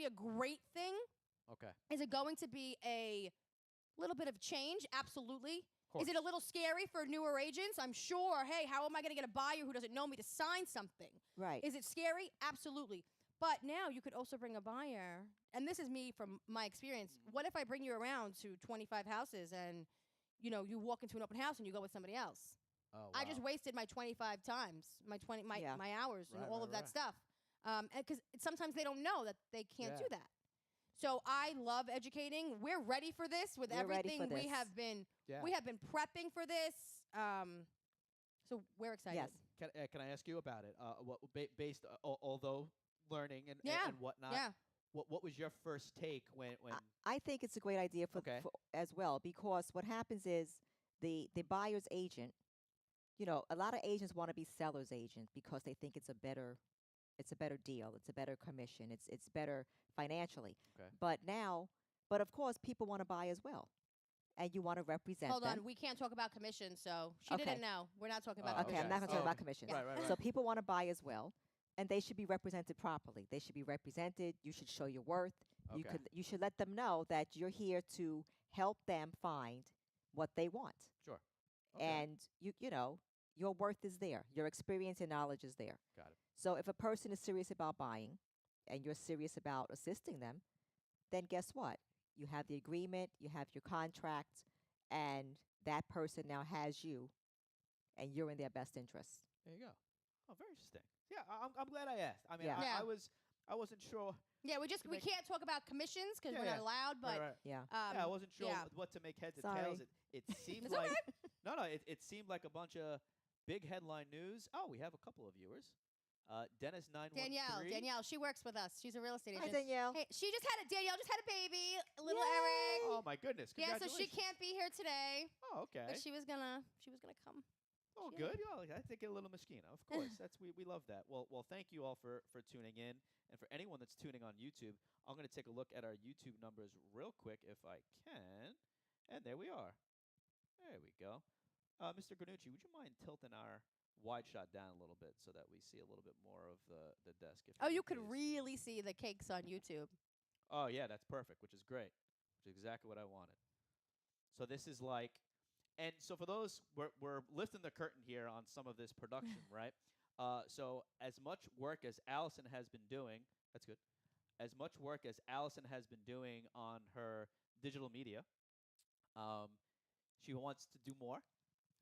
a great thing. Okay. Is it going to be a little bit of change? Absolutely. Of Is it a little scary for newer agents? I'm sure. Hey, how am I going to get a buyer who doesn't know me to sign something? Right. Is it scary? Absolutely. But now you could also bring a buyer, and this is me from my experience. What if I bring you around to 25 houses and, you walk into an open house and you go with somebody else? Oh, I just wow. wasted my 25 times, my Yeah. hours and Right, all right, of that right. stuff. Because sometimes they don't know that they can't Yeah. do that. So I love educating. We're ready for this with We're ready everything for we this. have been. Yeah. We have been prepping for this. So we're excited. Yes. Can I ask you about it? Based although learning and Yeah. and whatnot. Yeah. What was your first take when? I think it's a great idea Okay. for as well, because what happens is the buyer's agent, a lot of agents want to be seller's agent because they think it's a better deal, it's a better commission, it's better financially. Okay. But of course people want to buy as well, and you want to represent Hold them. on. We can't talk about commission, so she Okay. didn't know. We're not talking about Oh, Okay, I'm commission. not going to talk Oh, about okay. commissions. Right. So people want to buy as well, and they should be represented properly. They should be represented. You should show your worth. Okay. You should let them know that you're here to help them find what they want. Sure. Okay. And your worth is there. Your experience and knowledge is there. Got it. So if a person is serious about buying and you're serious about assisting them, then guess what? You have the agreement, you have your contract, and that person now has you, and you're in their best interest. There you go. Oh, very interesting. Yeah, I'm glad I asked. I mean, Yeah. I Yeah. was I wasn't sure. Yeah, we make- can't talk about commissions because Yeah, we're yeah. not allowed. But Right. Yeah. Yeah, I wasn't sure yeah. what to make heads or Sorry. tails. It seemed It's like no. It seemed like a bunch of big headline news. Oh, we have a couple of viewers. Dennis 913. Danielle, she works with us. She's a real estate Hi, agent. Danielle. Hey, Danielle just had a baby, little Yay! Eric. Oh my goodness! Yeah, so she Congratulations. can't be here today, Oh, okay. but she was gonna come. Oh, Yeah. good. Yeah, I think a little Moschino. Of course, we love that. Well, thank you all for tuning in, and for anyone that's tuning on YouTube, I'm going to take a look at our YouTube numbers real quick if I can, and there we are. There we go. Mr. Granucci, would you mind tilting our wide shot down a little bit so that we see a little bit more of the desk? If Oh, you would, could please? really see the cakes on YouTube. Oh yeah, that's perfect, which is great, which is exactly what I wanted. So this is like. And so for those, we're lifting the curtain here on some of this production, right? So as much work as Allison has been doing, that's good. As much work as Allison has been doing on her digital media, she wants to do more,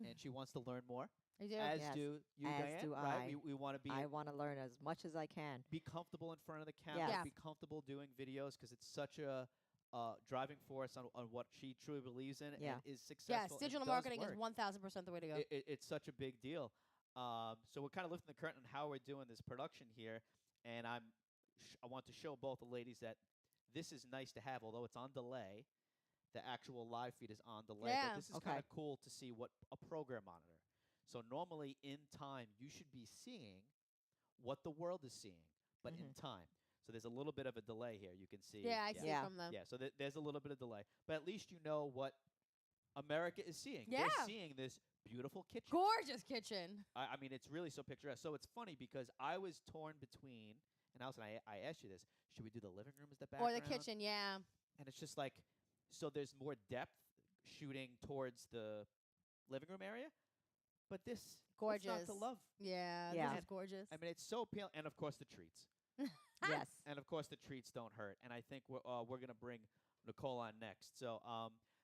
and she wants to learn more. I do. As Yes. do you, As Diane. do right? I. We want to be I want to learn as much as I can. be comfortable in front of the camera, Yes. Yeah. be comfortable doing videos because it's such a driving force on what she truly believes in Yeah. and is successful. Yes, and digital does marketing is work. 1,000% the way to go. It's such a big deal. So we're kind of lifting the curtain on how we're doing this production here, and I want to show both the ladies that this is nice to have, although it's on delay. The actual live feed is on delay, Yeah. but this is Okay. kind of cool to see what a program monitor. So normally in time, you should be seeing what the world is seeing, but in time. So there's a little bit of a delay here. You can see. yeah, I see Yeah. from the. Yeah, so there's a little bit of delay, but at least you know what America is seeing. Yeah. They're seeing this beautiful kitchen. Gorgeous kitchen. I mean, it's really so picturesque. So it's funny because I was torn between, and Allison, I asked you this: should we do the living room as the Or background? the kitchen, yeah. And it's just like, so there's more depth shooting towards the living room area, but this what's not Gorgeous. to love. Yeah, Yeah. this is gorgeous. I mean, it's so appealing, and of course the treats. Yes. And of course, the treats don't hurt. And I think we're gonna bring Nicole on next. So,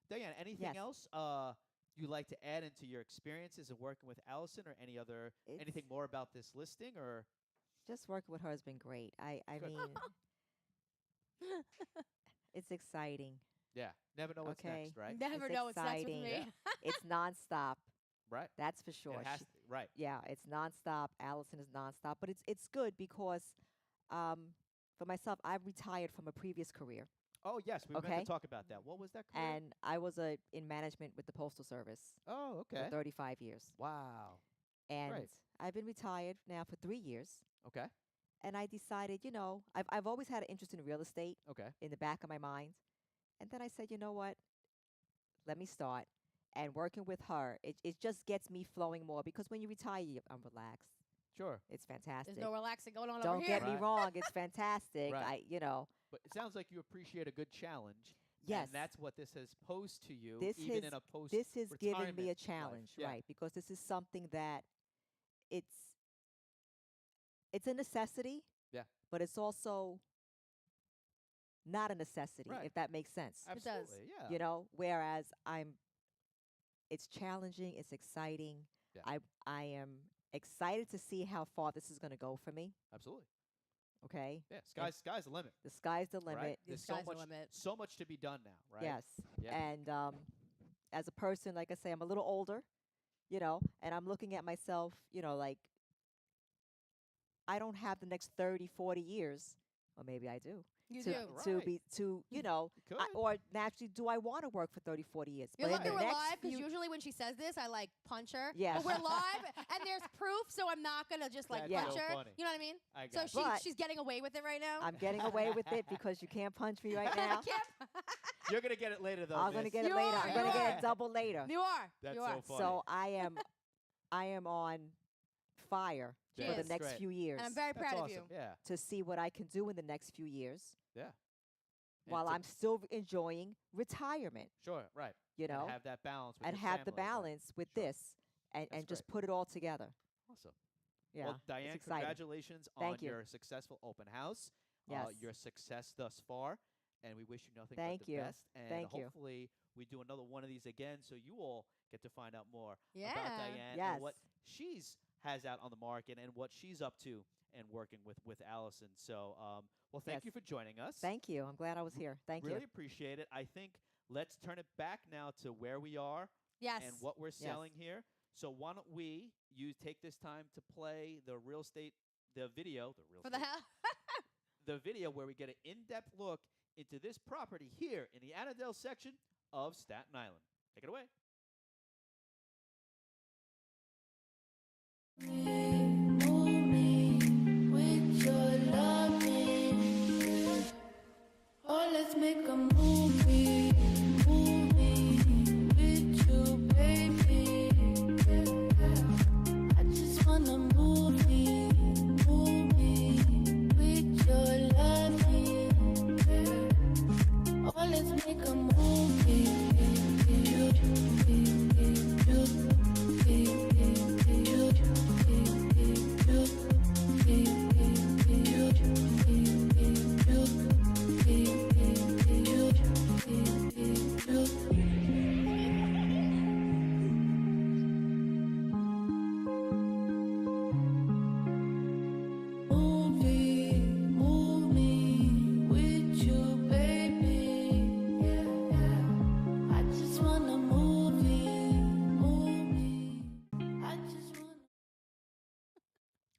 Diane, anything Yes. else you'd like to add into your experiences of working with Allison, or anything more about this listing, or Just working with her has been great. I Good. mean, it's exciting. yeah, never know what's Okay. next, right? Never It's know what's next with exciting. me. It's nonstop. Right. That's for sure. It has She- to, right. yeah, it's nonstop. Allison is nonstop, but it's good because for myself, I've retired from a previous career, Oh yes, we meant Okay. to talk about that. What was that? Career? and I was in management with the Postal Service oh, okay. for 35 years, Wow. and I've been retired now for 3 years. Okay. And I decided, I've always had an interest in real estate Okay. in the back of my mind, and then I said, you know what? Let me start. And working with her, it just gets me flowing more because when you retire, I'm relaxed. Sure. It's fantastic. There's no relaxing going on Don't over here. get me Right. wrong, it's fantastic. Right. But it sounds like you appreciate a good challenge. Yes. And that's what this has posed to you, This even has- in a post. This has given me a retirement challenge, life. Yeah. right? Because this is something that it's a necessity. Yeah. But it's also not a necessity, Right. if that makes sense. does. Absolutely. Yeah. Whereas it's challenging, it's exciting. Yeah. I am excited to see how far this is going to go for me. Absolutely. Okay, Yeah. Sky's the limit. the sky's the limit. Right? The There's sky's so the much, limit. so much to be done now, right? Yes, Yeah. and as a person, like I say, I'm a little older, and I'm looking at myself, like I don't have the next 30, 40 years, or maybe I do. You to, do. to Right. be to You could. or naturally, do I want to work for 30, 40 years? You're But in lucky the we're next live because few- usually when she says this, I like punch her. Yes. But we're live and there's proof, so I'm not gonna just like That's punch so her. funny. You know what I mean? I So got But- she's getting away with it right now. I'm getting away with it because you can't punch me right now. You're gonna get it later, though. I'm gonna miss. get it You later. are, I'm you gonna get are. it double later. You are. That's you so are. funny. So I am on fire She for the is. next Great. few years And I'm very That's proud awesome. of you. Yeah. to see what I can do in the next few years Yeah. And while to- I'm still enjoying retirement, sure, right. you know, And have that balance. With and your have the family, right. balance with Sure. this and That's just great. put it all together. Awesome. Yeah. Well, it's Diane, exciting. congratulations Thank on you. your successful open house. Yes. Your success thus far, and we wish you nothing Thank but the you. best. And Thank you. hopefully we do another one of these again, so you all get to find out more about Yeah. Diane Yes. and what has out on the market and what she's up to and working with Allison. So, well, thank you Yes. for joining us. Thank you. I'm glad I was here. Thank Really you. appreciate it. I think let's turn it back now to where we are Yes. and what we're Yes. selling here. So why don't we take this time to play the video, For the hell. the video where we get an in-depth look into this property here in the Annadale section of Staten Island. Take it away. Move me with your loving. Oh, let's make a movie with you, baby. I just wanna move me with your loving. Oh, let's make a movie. Move me with you, baby. I just wanna move me. I just wanna.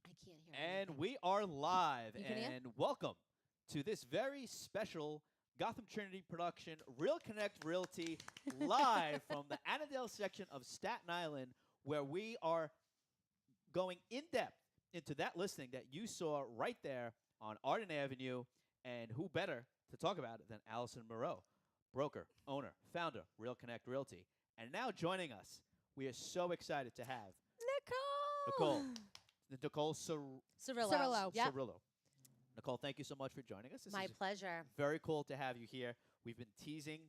I can't hear. And we are live, You can hear? and welcome to this very special Gotham Trinity production, Real Connect Realty, live from the Annadale section of Staten Island, where we are going in depth into that listing that you saw right there on Arden Avenue. And who better to talk about it than Allison Mireau, broker, owner, founder, Real Connect Realty. And now joining us, we are so excited to have Nicole Cirillo. Cirillo. Yep. Cirillo. Nicole, thank you so much for joining us. This My is pleasure. very cool to have you here. We've been teasing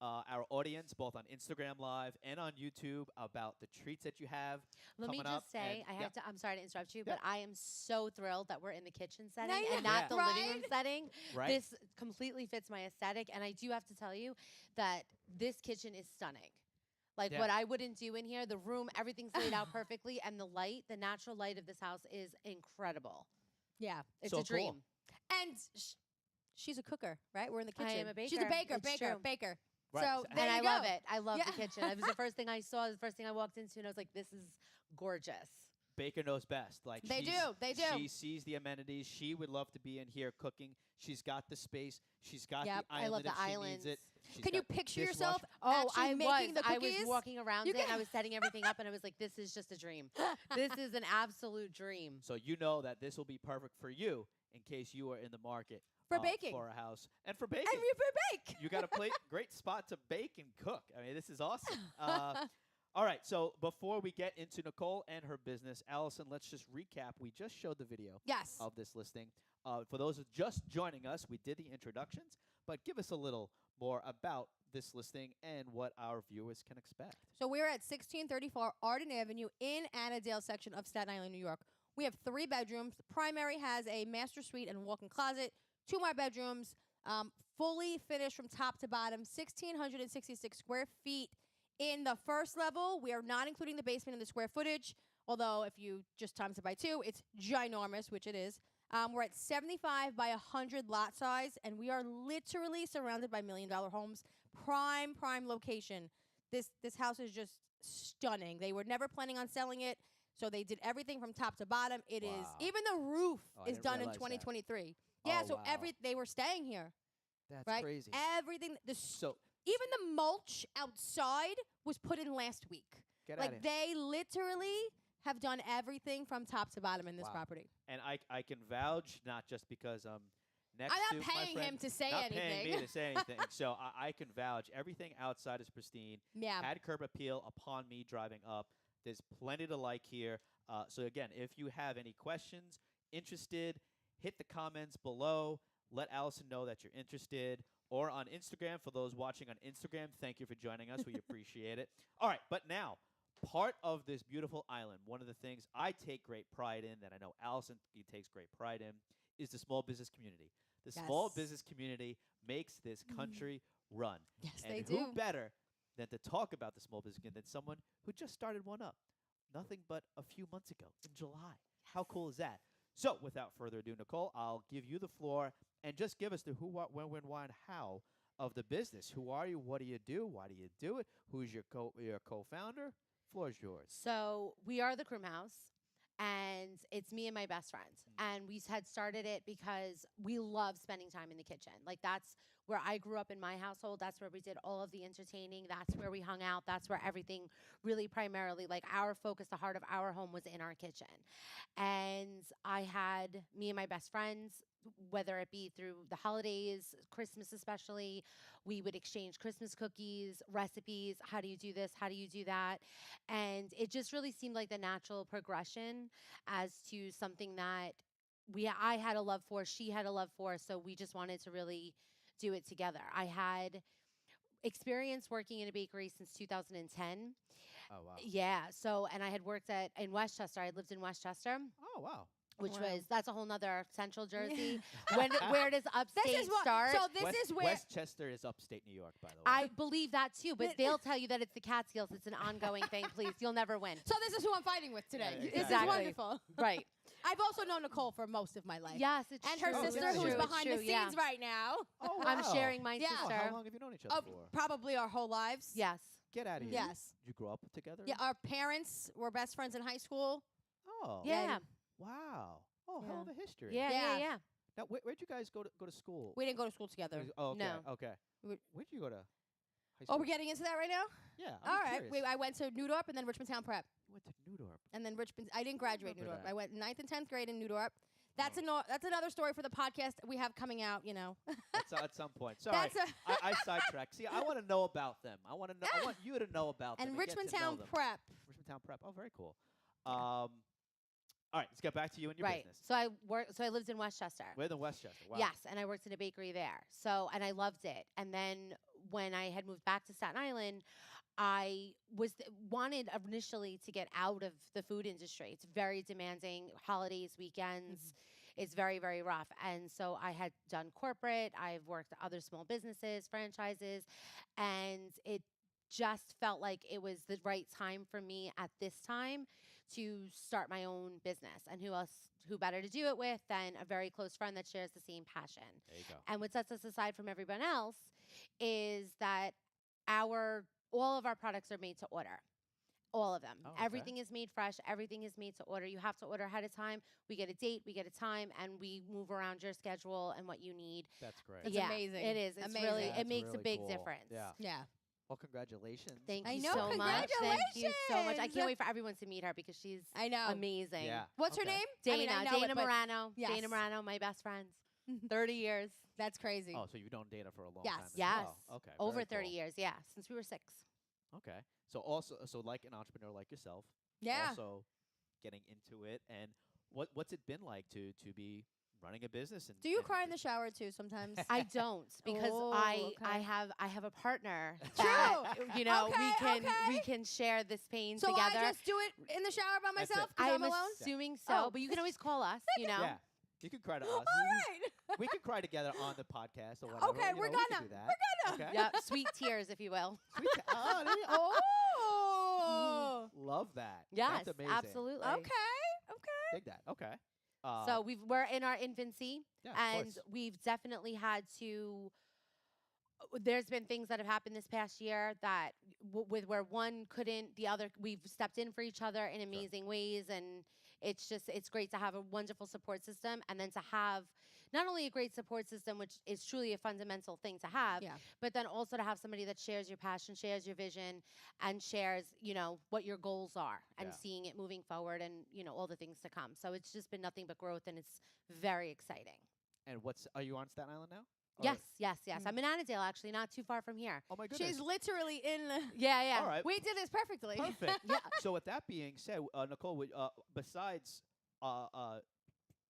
our audience both on Instagram Live and on YouTube about the treats that you have Let me coming up. just say, and I have to. I'm sorry to interrupt you, Yeah. but I am so thrilled that we're in the kitchen setting yeah. and not Yeah. the living room Right? setting. right? This completely fits my aesthetic, and I do have to tell you that this kitchen is stunning. Like Yeah. what I wouldn't do in here, the room, everything's laid out perfectly, and the light, the natural light of this house is incredible. Yeah. It's So a cool. dream. And she's a cooker, right? We're in the I kitchen. am a She's a baker. baker, It's baker, true. baker. Right. So And there And you I love go. it. I love Yeah. the kitchen. It was the first thing I saw, the first thing I walked into, and I was like, this is gorgeous. Baker knows best. Like They she's- do, they do. She sees the amenities. She would love to be in here cooking. She's got the space. She's got Yep, the I island love the if she needs islands. it. She's Can you got picture dishwasher. yourself Oh, actually I making the I cookies? was walking around You it and I can- was setting everything up and I was like, this is just a dream. This is an absolute dream. So you know that this will be perfect for you in case you are in the market For baking. for a house and for baking. And we bake. You got a great spot to bake and cook. I mean, this is awesome. All right, so before we get into Nicole and her business, Allison, let's just recap. We just showed the video Yes. of this listing. For those who just joining us, we did the introductions, but give us a little more about this listing and what our viewers can expect. So we're at 1634 Arden Avenue in Annadale section of Staten Island, New York. We have 3 bedrooms. The primary has a master suite and walk-in closet. 2 more bedrooms, fully finished from top to bottom, 1,666 square feet. In the first level, we are not including the basement in the square footage, although if you just times it by 2, it's ginormous, which it is. We're at 75 by 100 lot size, and we are literally surrounded by $1 million homes. Prime location. This house is just stunning. They were never planning on selling it, so they did everything from top to bottom. It is Wow. even the roof Oh, I is didn't done in realize that. 2023. Yeah, Oh, so wow. they were staying here, That's right? crazy. Everything So even the mulch outside was put in last week. get at Like it. they literally have done everything from top to bottom in this Wow. property. And I can vouch, not just because next I'm to not my paying friend, him to say not anything. paying me to say anything. So I can vouch. Everything outside is pristine. Yeah. Had curb appeal upon me driving up. There's plenty to like here. So again, if you have any questions, interested, hit the comments below. Let Allison know that you're interested. Or on Instagram, for those watching on Instagram, thank you for joining us. We appreciate it. All right, but now, part of this beautiful island, one of the things I take great pride in, that I know Allison takes great pride in, is the small business community. The small Yes. business community makes this country run. Yes, And they who do. better than to talk about the small business community than someone who just started one up, nothing but a few months ago in July. How cool is that? So, without further ado, Nicole, I'll give you the floor and just give us the who, what, when, why, and how of the business. Who are you? What do you do? Why do you do it? Who's your co-founder? Floor is yours. So we are the Krume House, and it's me and my best friend. And we had started it because we love spending time in the kitchen. Like, that's where I grew up in my household. That's where we did all of the entertaining. That's where we hung out. That's where everything really primarily, like, our focus, the heart of our home was in our kitchen. And I had me and my best friends, whether it be through the holidays, Christmas especially, we would exchange Christmas cookies, recipes. How do you do this? How do you do that? And it just really seemed like the natural progression as to something that I had a love for, she had a love for, so we just wanted to really do it together. I had experience working in a bakery since 2010. Oh, wow. Yeah, so, and I had worked in Westchester. I lived in Westchester, Oh, wow. which Wow. that's a whole nother Central Jersey. Where does upstate This is what. start? So this is where. Westchester is upstate New York, by the way. I believe that too, but they'll tell you that it's the Catskills. It's an ongoing thing. Please, you'll never win. So this is who I'm fighting with today. Yeah, This exactly. is wonderful. Right. I've also known Nicole for most of my life. Yes, it's And true. her sister, it's who's true, behind the scenes right now. Oh, wow. I'm sharing my Yeah. Oh, sister. how long have you known each other Of for? probably our whole lives. Yes. Get out of here. Yes. Did you grow up together? Yeah, our parents were best friends in high school. Oh. Yeah. Wow. Oh, hell of a history. Yeah. Yeah. Yeah. Yeah. Now, where'd you guys go to school? We didn't go to school together. Oh, okay. No. Okay. We- Where'd you go to high Oh, school? we're getting into that right now? Yeah. All I'm right. curious. I went to New Dorp and then Richmond Town Prep. You went to New Dorp. And then Richmond. I didn't graduate New remember Dorp. that. I went 9th and 10th grade in New Dorp. That's Oh. that's another story for the podcast we have coming out, you know. At some point. Sorry. That's a I sidetracked. See, I want to know about them. I want to know. I want you to know about them. and get Richmond to know Town them. Prep. Richmond Town Prep. Oh, very cool. All right, let's get back to you and your Right. business. So I lived in Westchester. We're in Westchester. Wow. Yes, and I worked in a bakery there. So, and I loved it. And then when I had moved back to Staten Island, I wanted initially to get out of the food industry. It's very demanding, holidays, weekends. It's very, very rough. And so I had done corporate. I've worked at other small businesses, franchises, and it just felt like it was the right time for me at this time to start my own business. And who better to do it with than a very close friend that shares the same passion. There you go. And what sets us aside from everyone else is that all of our products are made to order. All of them. Oh, okay. Everything is made fresh. Everything is made to order. You have to order ahead of time. We get a date, we get a time, and we move around your schedule and what you need. That's great. That's yeah, amazing. It is. It's Amazing. really, That's it makes a really big cool. difference. Yeah. Yeah. Well, congratulations. Thank I you know, so much. Thank you so much. I congratulations. can't wait for everyone to meet her because she's I know. amazing. Yeah. What's her Okay. name? Dana, I mean, I know Dana it, but Morano. yes. Dana Morano, my best friend. 30 years. That's crazy. Oh, so you've known Dana for a long Yes. time. As Yes. Well. Okay. Over very 30 cool. years, yeah, since we were 6. Okay. So like an entrepreneur like yourself, Yeah. also getting into it, and what's it been like to be running a business? And Do you and cry in the shower too sometimes? I don't because Oh, I okay. have a partner True. that you know Okay, we okay. can share this pain So together. I just do it in the shower by That's it. myself because I'm I'm alone? assuming so, Oh. but you can always call us. You know. Yeah. You can cry to us. All right. We can cry together on the podcast or whatever. Okay, you we're know, we can gonna. do that. We're gonna. Okay. Yeah, sweet tears, if you will. Sweet oh, there you- Oh. love that. Yes, That's amazing. absolutely. Okay. Dig that. Okay. So we're in our infancy, yeah, of and course. we've definitely had to. There's been things that have happened this past year that, with where one couldn't, the other, we've stepped in for each other in amazing ways, and it's great to have a wonderful support system, and then to have not only a great support system, which is truly a fundamental thing to have, Yeah. but then also to have somebody that shares your passion, shares your vision, and shares, what your goals are, and Yeah. seeing it moving forward, and all the things to come. So it's just been nothing but growth, and it's very exciting. And are you on Staten Island now? Or- Yes. I'm in Annadale, actually, not too far from here. Oh my goodness. She's literally in the. Yeah. All right. We did this perfectly. Perfect. Yeah. So with that being said, Nicole, besides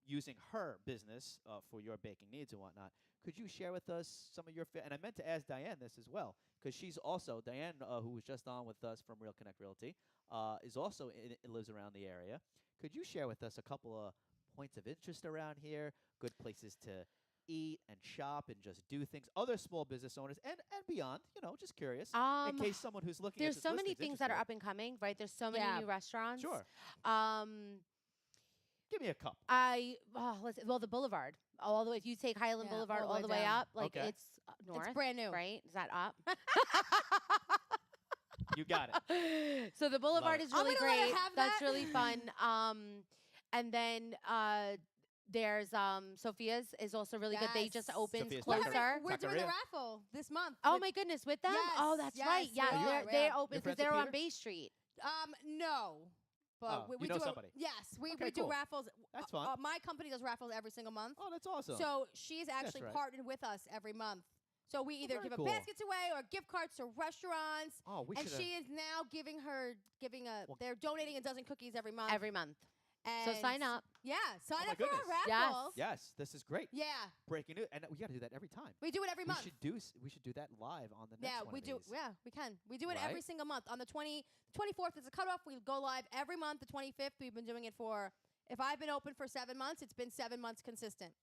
using her business for your baking needs and whatnot, could you share with us some of your and I meant to ask Diane this as well, because she's also Diane, who was just on with us from Real Connect Realty, is also lives around the area. Could you share with us a couple of points of interest around here, good places to eat and shop and just do things, other small business owners and beyond, just curious, in case someone who's looking at There's this so many listing's things that are interested. up and coming, right? There's so many Yeah. new restaurants. Sure. Give me a couple. Well, the Boulevard, all the way. If you take Highland Yeah, Boulevard all all the the way way down. up, like Okay. it's north. It's brand new. right? Is that up? You got it. So the Boulevard it. is I'm really gonna let her great. have That's that. really fun. And then there's Sophia's is also really good. They just Yes. opened Sophia's We're, Taqueria. closer. we're doing the Taqueria. raffle this month. Oh with- my goodness, with them? Oh, Yes, that's yes, right. we Yeah, are, they yeah. opened because friends they're with on Peter? Bay Street. No. But Oh, we you know do somebody. yes, we Okay, do cool. raffles. That's fun. My company does raffles every single month. Oh, that's awesome. So she's actually right. partnered with us every month. So we either very give cool. baskets away or gift cards to restaurants. oh, we And should. she is now giving a Well- they're donating a dozen cookies every month. Every month. So And sign up. Yeah, sign Oh my up for our goodness. raffles. Yes, this is great. Yeah. Breaking news, and we got to do that every time. We do it every We month. should do. We should do that live on the next Yeah, one we of do. these. Yeah, we can. We do it every Right? single month. On the 24th is the cutoff. We go live every month. The 25th, we've been doing it for. If I've been open for 7 months, it's been 7 months consistent.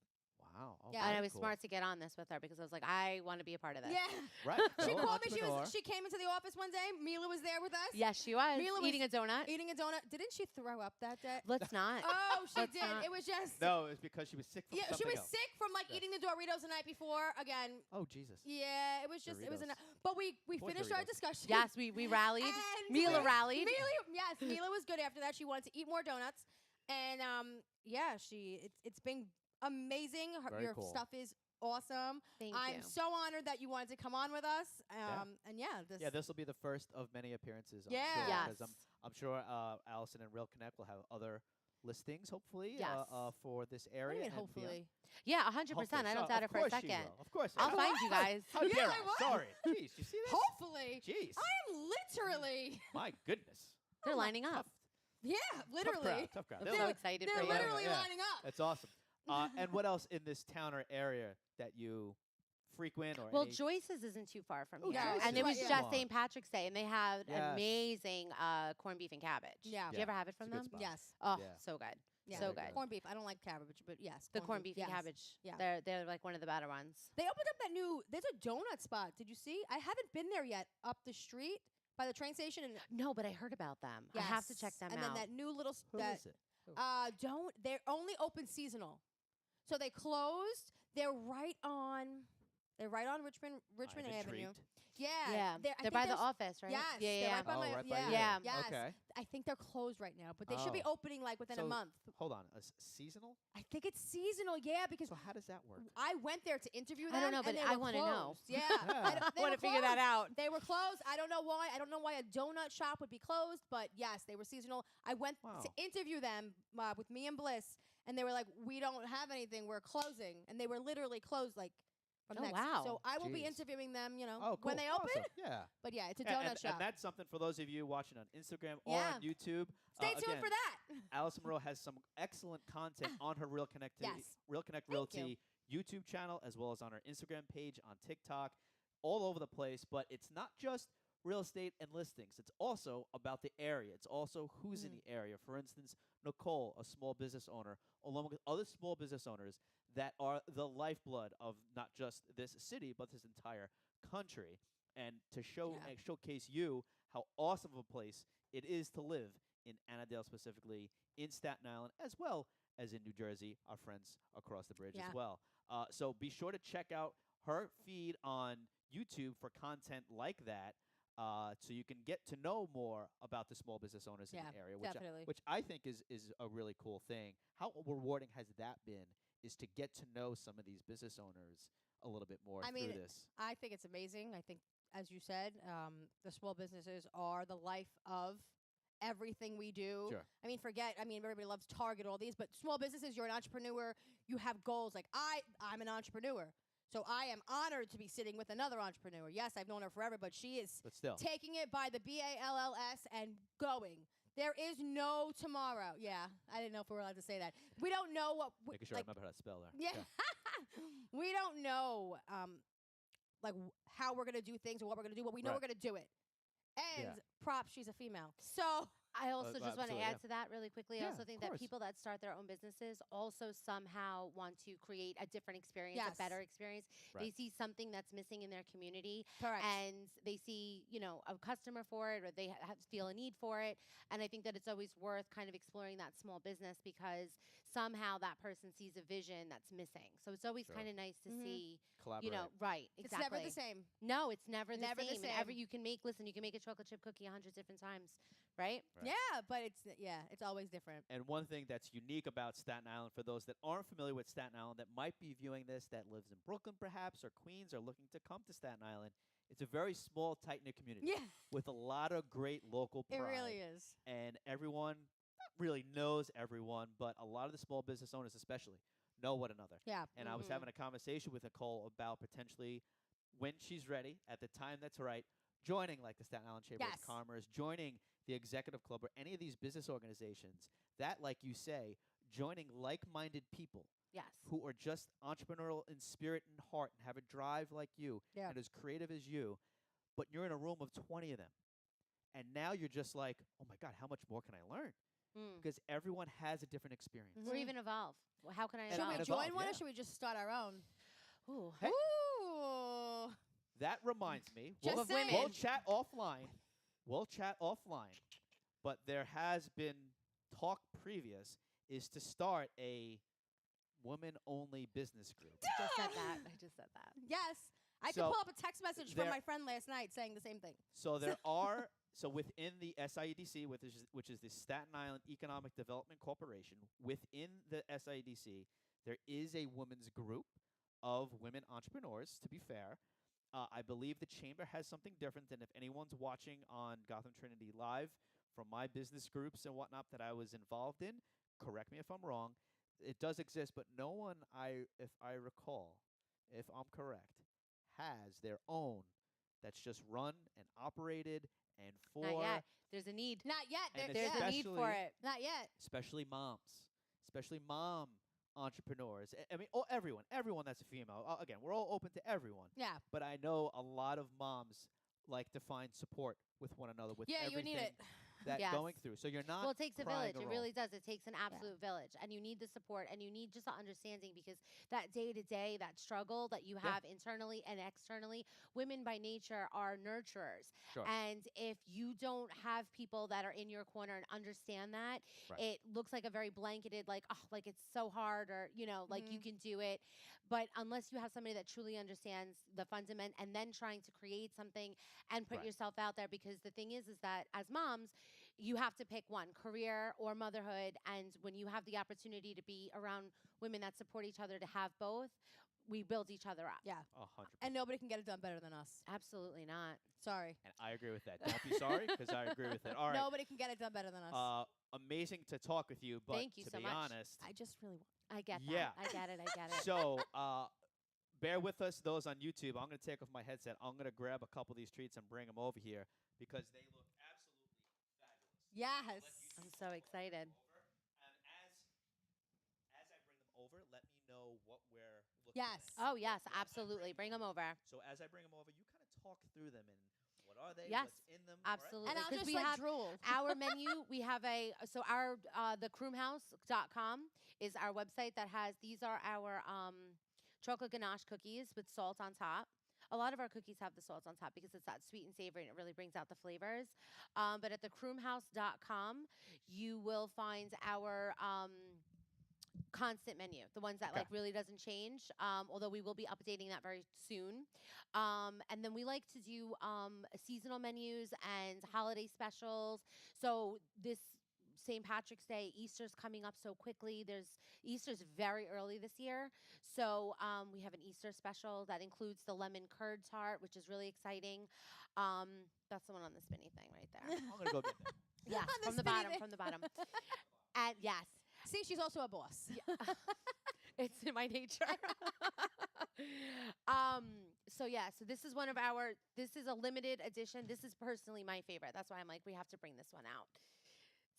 Wow. Oh, Yeah. And I very was cool. smart to get on this with her because I was like, I want to be a part of this. Yeah. Right. She fellow called me. entrepreneur. She came into the office one day. Mila was there with us. Yes, she was. Mila Eating a donut. Eating a donut. Didn't she throw up that day? Let's not. Oh, she Let's did. not. It was just. No, it's because she was sick from Yeah, she something was else. sick from Yeah. eating the Doritos the night before. Again. Oh Jesus. Yeah, it was just. It was Doritos. But we Poor finished our Doritos. discussion. Yes, we rallied. And Mila rallied. Mila was good after that. She wanted to eat more donuts, and yeah, it's been amazing. Very Your cool. stuff is awesome. Thank I'm you. so honored that you wanted to come on with us. And yeah, this. Yeah, this will be the first of many appearances. I'm Yeah. sure, Yes. 'cause I'm sure Allison and Real Connect will have other listings, hopefully, Yes. For this What do area. you mean, and beyond. hopefully? Yeah, 100%. I don't doubt it for a second. Of course. I'll How- find you guys. How Yeah, dare I I? will. Sorry. Jeez, you see this? Hopefully. Jeez. I am literally. My goodness. They're lining up. Yeah, literally. Tough crowd. I'm They'll- so They're- excited They're for you. literally Yeah. lining up. That's awesome. And what else in this town or area that you frequent or Well, any? Joyce's isn't too far from Oh, here. Joyce's And it right- was yeah. just Come on. St. Patrick's Day, and they had Yes. amazing corned beef and cabbage. Yeah. Did you ever have it It's a from good them? spot. Yes. Oh, Yeah. so good. Yeah. So Very good. Corned beef. I don't like cabbage, but yes. The corned beef and yes. cabbage. Yeah. They're like one of the better ones. They opened up that new. There's a donut spot. Did you see? I haven't been there yet. Up the street by the train station. And No, but I heard about them. I have to check Yes. them and out. then that new little. Who is it? They're only open seasonal, so they closed. They're right on. They're right on Richmond I'm Avenue. intrigued. Yeah. yeah, I they're think by the there's- office, right? Yes. Yeah, they're yeah. Right by Oh, my, right by yeah. you. Yeah. Yes. Okay. I think they're closed right now, but they should be Oh. opening like within a So- month. Hold on. Seasonal? I think it's seasonal. Yeah, because So how does that work? I went there to interview them. I don't know, and but they I were wanna know. closed. Yeah. Yeah. They Want were to figure that closed. out. They were closed. I don't know why. I don't know why a donut shop would be closed, but yes, they were seasonal. I went Wow. to interview them with me and Bliss, and they were like, "We don't have anything. We're closing," and they were literally closed like. From Oh, next. wow. So I will be Jeez. interviewing them, Oh, cool. when they open. Awesome. Yeah. But yeah, it's a Yeah, donut and, shop. and that's something for those of you watching on Instagram or Yeah. on YouTube. Stay tuned again, for that. Allison Mireau has some excellent content on her Real Connect Yes. Real Connect Thank you. Realty YouTube channel, as well as on her Instagram page, on TikTok, all over the place. But it's not just real estate and listings. It's also about the area. It's also who's in Mm. the area. For instance, Nicole, a small business owner, along with other small business owners that are the lifeblood of not just this city, but this entire country. And to show Yeah. and showcase you how awesome of a place it is to live in Annadale, specifically in Staten Island, as well as in New Jersey, our friends across the bridge Yeah. as well. So be sure to check out her feed on YouTube for content like that, so you can get to know more about the small business owners in Yeah, the area, definitely. which I think is a really cool thing. How rewarding has that been? Is to get to know some of these business owners a little bit more I through mean, this. I think it's amazing. I think, as you said, the small businesses are the life of everything we do. Sure. I mean, everybody loves Target, all these, but small businesses, you're an entrepreneur, you have goals. Like I'm an entrepreneur. So I am honored to be sitting with another entrepreneur. Yes, I've known her forever, but she is But still. taking it by the BALLS and going. There is no tomorrow. Yeah, I didn't know if we were allowed to say that. We don't know what. Making sure I remember how to spell there. Yeah. We don't know how we're going to do things or what we're going to do, but we know Right. we're going to do it. And Yeah. props, she's a female. So I also just want to absolutely, add yeah. to that really quickly. I Yeah, also of think that course. people that start their own businesses also somehow want to create a different experience, a Yes. better experience. They Right. see something that's missing in their community, Correct. and they see, a customer for it, or they feel a need for it. And I think that it's always worth kind of exploring that small business because somehow that person sees a vision that's missing. So it's always Sure. kind of nice to Mhm. see, Collaborate. right, It's exactly. never the same. No, it's never the Never the same. And every same. you can make a chocolate chip cookie 100 different times, right? Right. Yeah, but it's always different. And one thing that's unique about Staten Island, for those that aren't familiar with Staten Island, that might be viewing this, that lives in Brooklyn perhaps, or Queens, or looking to come to Staten Island, it's a very small, tight-knit community Yeah, with a lot of great local it pride. really is. And everyone not really knows everyone, but a lot of the small business owners especially know one another. Yeah. And I was Mhm. having a conversation with Nicole about potentially, when she's ready, at the time that's right, joining like the Staten Island Chamber Yes. of Commerce, joining the Executive Club, or any of these business organizations that, like you say, joining like-minded people Yes. who are just entrepreneurial in spirit and heart and have a drive like you Yeah. and as creative as you, but you're in a room of 20 of them. And now you're just like, oh my God, how much more can I learn? Mm. Because everyone has a different experience. Or even evolve. Well, how can I And Should we evolve? evolve, join one yeah. or should we just start our own? Ooh. Hey. Ooh. That reminds me, Just we'll, saying. we'll chat offline. We'll chat offline. But there has been talk previous is to start a woman-only business group. I just said that. I just said that. Yes. I So, could pull up a text message from there- my friend last night saying the same thing. So there are within the SIEDC, which is the Staten Island Economic Development Corporation, within the SIEDC, there is a women's group of women entrepreneurs. To be fair, I believe the chamber has something different. And if anyone's watching on Gotham Trinity Live from my business groups and whatnot that I was involved in, correct me if I'm wrong. It does exist, but no one, if I recall, if I'm correct, has their own that's just run and operated and for Not yet. There's a need. Not yet. And There's a need for especially- it. Not yet. especially moms, especially mom entrepreneurs. I mean, everyone that's a female. Again, we're all open to everyone. Yeah. But I know a lot of moms like to find support with one another with Yeah, you everything need it. that Yes. going through. So you're not. Well, it takes a prying village. a It role. really does. It takes an absolute village. And you need the support and you need just the understanding because that day to day, that struggle that you have internally and externally, women by nature are nurturers. Sure. And if you don't have people that are in your corner and understand that, Right. it looks like a very blanketed, like, oh, like it's so hard or, like you can do it. But unless you have somebody that truly understands the fundament and then trying to create something and put Right. yourself out there, because the thing is that as moms, you have to pick one, career or motherhood. And when you have the opportunity to be around women that support each other, to have both, we build each other up. Yeah. 100%. And nobody can get it done better than us. Absolutely not. Sorry. And I agree with that. Don't be sorry, because I agree with it. All right. Nobody can get it done better than us. Amazing to talk with you, but Thank you to so be much. honest, I just really want. I get Yeah. that. I get it. I get it. so bear with us, those on YouTube. I'm going to take off my headset. I'm going to grab a couple of these treats and bring them over here because they look absolutely fabulous. Yes. I'm so excited. Over. And as I bring them over, let me know what we're looking Yes. at. Oh, yes, absolutely. Bring them over. So as I bring them over, you kind of talk through them and what are they? Yes, What's in them? all right? Absolutely. And I'll 'Cause just we like have drool. our menu. We have the KrumeHouse.com is our website that has, these are our chocolate ganache cookies with salt on top. A lot of our cookies have the salt on top because it's that sweet and savory and it really brings out the flavors. But at the KrumeHouse.com, you will find our constant menu, the ones that Okay. like really doesn't change, although we will be updating that very soon. And then we like to do seasonal menus and holiday specials. So this St. Patrick's Day, Easter's coming up so quickly. Easter's very early this year. So we have an Easter special that includes the lemon curd tart, which is really exciting. That's the one on the spinny thing right there. I'm going to go get them. Yeah, On the from the spinny bottom, thing. from the bottom. And yes, See, she's also a boss. it's in my nature. So this is this is a limited edition. This is personally my favorite. That's why I'm like, we have to bring this one out.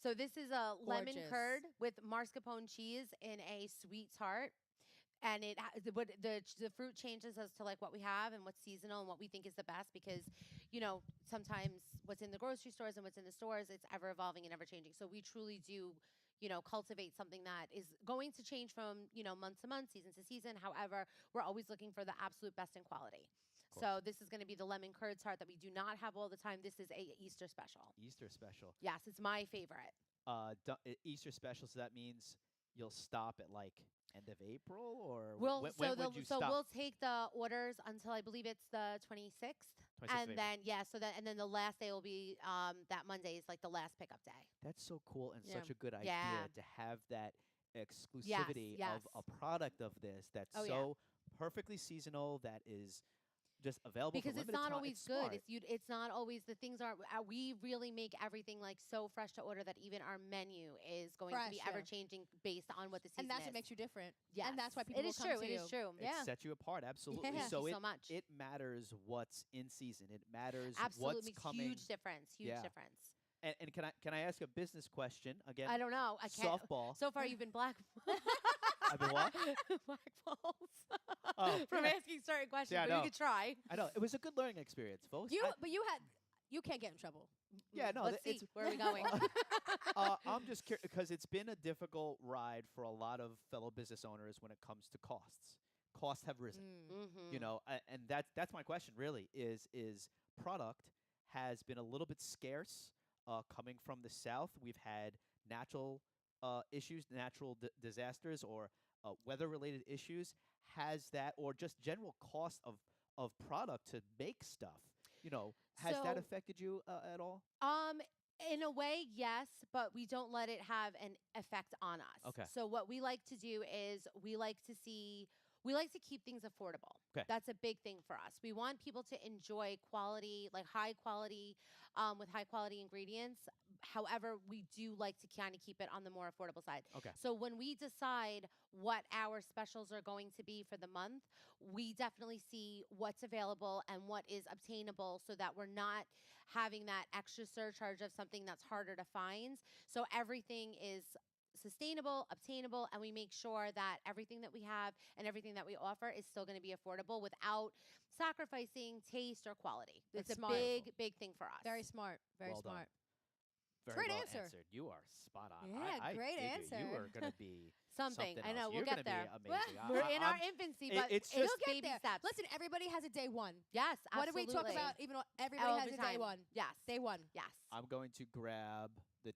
So this is a lemon Gorgeous. curd with mascarpone cheese in a sweet tart. And the fruit changes as to like what we have and what's seasonal and what we think is the best because, sometimes what's in the grocery stores and what's in the stores. It's ever evolving and ever changing. So we truly do, cultivate something that is going to change from, month to month, season to season. However, we're always looking for the absolute best in quality. So this is going to be the lemon curd tart that we do not have all the time. This is a Easter special. Easter special. Yes, it's my favorite. Easter special, so that means you'll stop at like end of April, or We'll when so would you so stop? we'll take the orders until I believe it's the 26th. 26th of And April. then then the last day will be that Monday is like the last pickup day. That's so cool and Yeah. such a good idea Yeah. to have that exclusivity yes. of a product of this that's Oh, yeah. so perfectly seasonal, that is just available Because for it's limited not time. always It's good. smart. It's not always the things aren't. We really make everything like so fresh to order that even our menu is going to be Fresh, yeah. ever changing based on what the season And that's is. what makes you different. Yes. And that's why people It will is come true. to It you. is true. It Yeah. sets you apart, absolutely. Yeah. Thank So you so much. it matters what's in season. It matters Absolutely what's makes coming. huge difference. Huge Yeah. difference. And can I ask a business question again? I don't know. I can't. Softball. So far, you've been black. I've been what? Blackballs. Oh, From yeah. asking certain questions, I but you know. could try. I know it was a good learning experience, folks. But you can't get in trouble. Yeah, no, Let's it's see. Where are we going? I'm just curious because it's been a difficult ride for a lot of fellow business owners when it comes to costs. Costs have risen. Mm-hmm. And that's my question really is product has been a little bit scarce coming from the south. We've had natural issues, natural disasters, or weather related issues. Has that, or just general cost of product to make stuff, has that So- affected you at all? In a way, yes, but we don't let it have an effect on us. Okay. So what we like to do is we like to keep things affordable. Okay. That's a big thing for us. We want people to enjoy quality, like high quality, with high quality ingredients. However, we do like to kind of keep it on the more affordable side. Okay. So when we decide what our specials are going to be for the month, we definitely see what's available and what is obtainable so that we're not having that extra surcharge of something that's harder to find. So everything is sustainable, obtainable, and we make sure that everything that we have and everything that we offer is still going to be affordable without sacrificing taste or quality. That's It's a smart. big thing for us. Very smart. Very Well done. smart. Very Great well answer. answered. You are spot on. Yeah, I great dig it. answer. You are going to be Something. something I know. else. We'll You're get gonna there. Be amazing. We're in our I'm- infancy, it- but it's It'll just get baby there. steps. Listen, everybody has a day one. Yes, What absolutely. did we talk about? Even though everybody has Every a day time. one. Yes. Day one. Yes. I'm going to grab the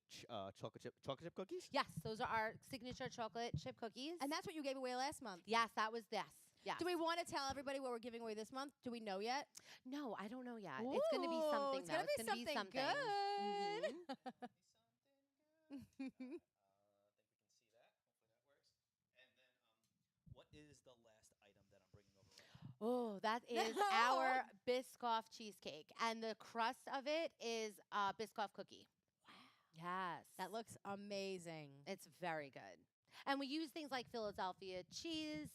chocolate chip cookies. Yes, those are our signature chocolate chip cookies. And that's what you gave away last month. yes, that was this. Yes. Do we want to tell everybody what we're giving away this month? Do we know yet? No, I don't know yet. It's going to be Ooh, something. It's though. gonna be something something good. Mhm. What is the last item that I'm bringing over? Oh, that is our Biscoff cheesecake, and the crust of it is Biscoff cookie. Wow. Yes, That looks amazing. it's very good. And we use things like Philadelphia cheese,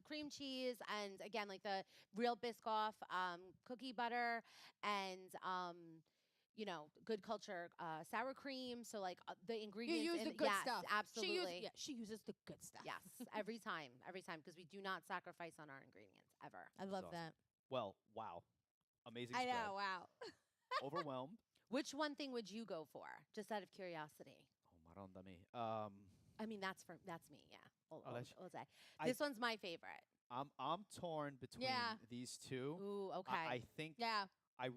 cream cheese, and again, like the real Biscoff cookie butter, and good culture sour cream. So like the You ingredients. use in the good yes, stuff. Absolutely. She uses the good stuff. Yes, every time, because we do not sacrifice on our ingredients ever. I love awesome. that. Well, wow, amazing. I spread. know. Wow. Overwhelmed. Which one thing would you go for, just out of curiosity? Oh, marondami. I mean, that's me, yeah. that's- I'll say. I- This one's my favorite. I'm torn between Yeah. these two. Ooh, okay. I think Yeah. I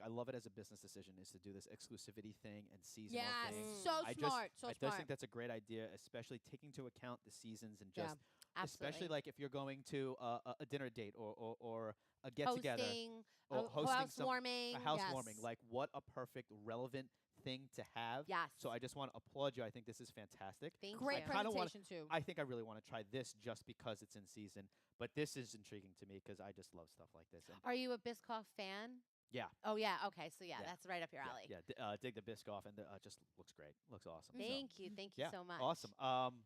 love it as a business decision is to do this exclusivity thing and seasonal Yes. thing. So I smart. I just think that's a great idea, especially taking into account the seasons and Yeah. just Absolutely. especially like if you're going to a dinner date or a get together Hosting, or hosting housewarming. a housewarming. Yes. Like what a perfect relevant thing to have. Yes. So I just want to applaud you. I think this is fantastic. Thank Great you. kinda wanna- presentation too. I think I really want to try this just because it's in season. But this is intriguing to me because I just love stuff like this. And Are you a Biscoff fan? yeah. Oh, yeah. Okay. So, yeah, Yeah. that's right up your alley. Yeah, dig the Biscoff and just looks great. Looks awesome. So, Thank you. Thank you yeah, so much. awesome.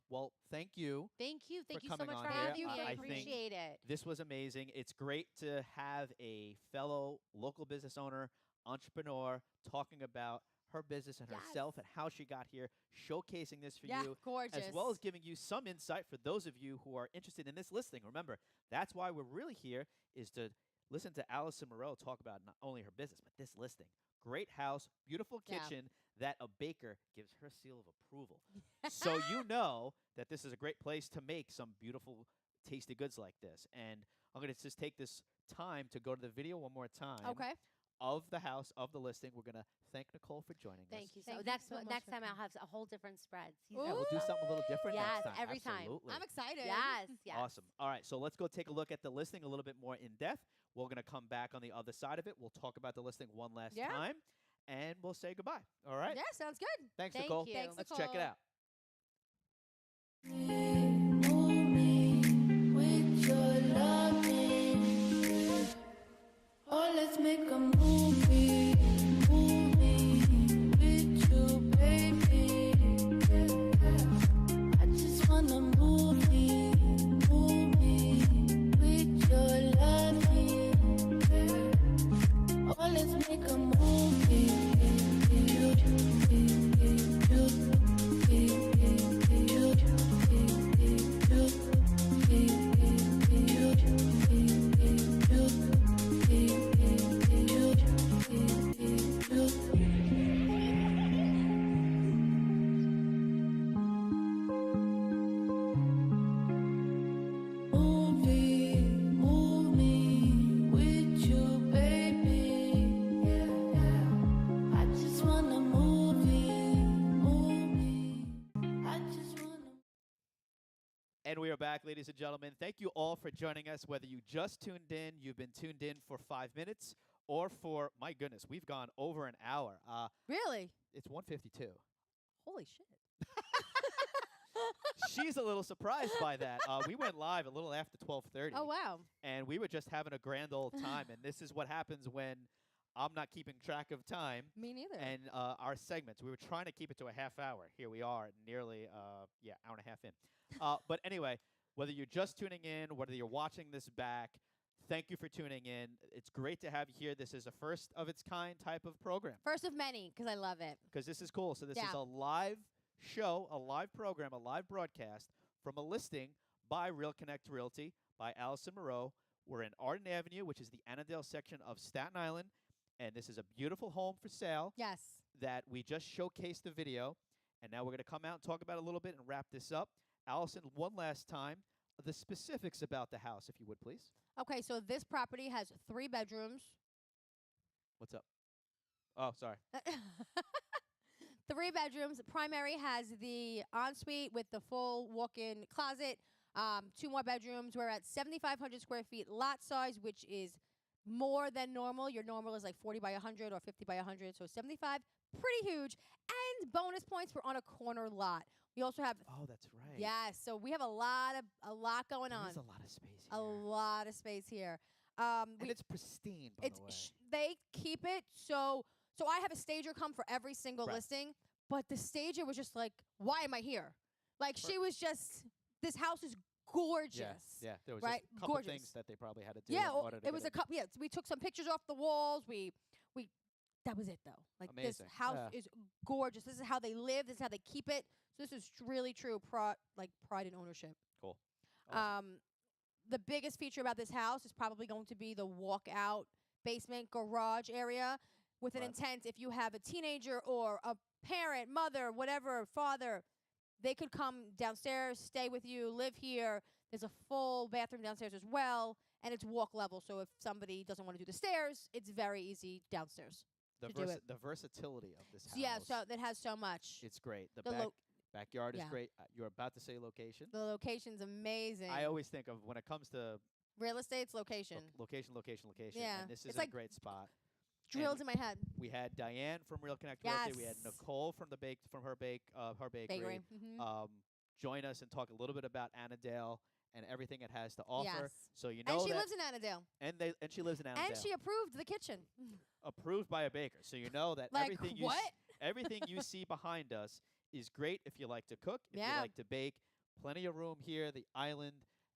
Well, thank you. Thank you. Thank you so coming much on for here. having me. I I think appreciate it. This was amazing. It's great to have a fellow local business owner, entrepreneur, talking about her business and Yes. herself and how she got here, showcasing this for Yeah, you, gorgeous. as well as giving you some insight for those of you who are interested in this listing. Remember, that's why we're really here, is to listen to Allison Mireau talk about not only her business, but this listing. great house, beautiful Yeah. kitchen that a baker gives her seal of approval. So you know that this is a great place to make some beautiful, tasty goods like this. And I'm going to just take this time to go to the video one more time Okay. of the house, of the listing. We're going to thank Nicole for joining us. Thank you. So Thank you next so much next for time I'll coming. have a whole different spread. Ooh. Yeah, we'll do something a little different Yes, next time. every time. Absolutely. I'm excited. Yes, yes. Awesome. All right, so let's go take a look at the listing a little bit more in depth. We're going to come back on the other side of it. We'll talk about the listing one last Yeah. time, and we'll say goodbye. All right? Yeah, sounds good. Thanks, Thank Nicole. you. Thanks, Let's check it Nicole. out. Move me with your loving. Oh, let's make a movie. Move me with you, baby. I just wanna move me with your loving. Oh, let's make a movie. Move me with you, baby. I just wanna move me. I just wanna. And we are back, ladies and gentlemen. Thank you all for joining us, whether you just tuned in, you've been tuned in for 5 minutes, or for, my goodness, we've gone over an hour. Really? It's 1:52. Holy shit. She's a little surprised by that. We went live a little after 12:30. Oh, wow. And we were just having a grand old time. And this is what happens when I'm not keeping track of time Me neither. and our segments. We were trying to keep it to a half hour. Here we are, nearly, hour and a half in. But anyway, whether you're just tuning in, whether you're watching this back, thank you for tuning in. It's great to have you here. This is a first of its kind type of program First of many, because I love it. because this is cool. So this is Yeah. a live show, a live program, a live broadcast from a listing by Real Connect Realty by Allison Mireau. We're in Arden Avenue, which is the Annadale section of Staten Island, and this is a beautiful home for sale Yes. that we just showcased the video, and now we're going to come out and talk about it a little bit and wrap this up. Allison, one last time, the specifics about the house, if you would, please. Okay, so this property has 3 bedrooms. What's up? Oh, sorry. 3 bedrooms. Primary has the ensuite with the full walk-in closet. 2 more bedrooms. We're at 7,500 square feet lot size, which is more than normal. Your normal is like 40 by 100 or 50 by 100, so 75, pretty huge. And bonus points, we're on a corner lot. We also have Oh, that's right. so we have a lot going on. There's a lot of space A here. lot of space here. And We- it's pristine, by it's the way. they keep it so I have a stager come for every single Right. listing, but the stager was just like, why am I here? Like she was just, this house is gorgeous. Yeah, there was right? just a couple Gorgeous. things that they probably had to do. Yeah, in well, order to it was get a couple. Yeah, we took some pictures off the walls. We that was it though. Like Amazing. this house Yeah. is gorgeous. This is how they live. This is how they keep it. So this is really true pride and ownership. Cool. Awesome. The biggest feature about this house is probably going to be the walkout basement garage area with an Right. intent if you have a teenager or a parent, mother, whatever, father, they could come downstairs, stay with you, live here. There's a full bathroom downstairs as well, and it's walk level. So if somebody doesn't want to do the stairs, it's very easy downstairs. The, to do it. the versatility of this house. So yeah, so that has so much. it's great. The, the lo- backyard is yeah. great. You're about to say location. The location's amazing. I always think of when it comes to Real estate's location. location. Yeah, And this is it's a like great spot. Drilled in my head. We had Diane from Real Connect Realty. We had Yes. Nicole from her bakery. Bakery. Mhm. Join us and talk a little bit about Annadale and everything it has to offer. Yes. So you know And she that lives in Annadale. and she lives in Annadale. And she approved the kitchen. approved by a baker. So you know that Like everything what? everything you see behind us is great if you like to cook, if Yeah. you like to bake. Plenty of room here. The island,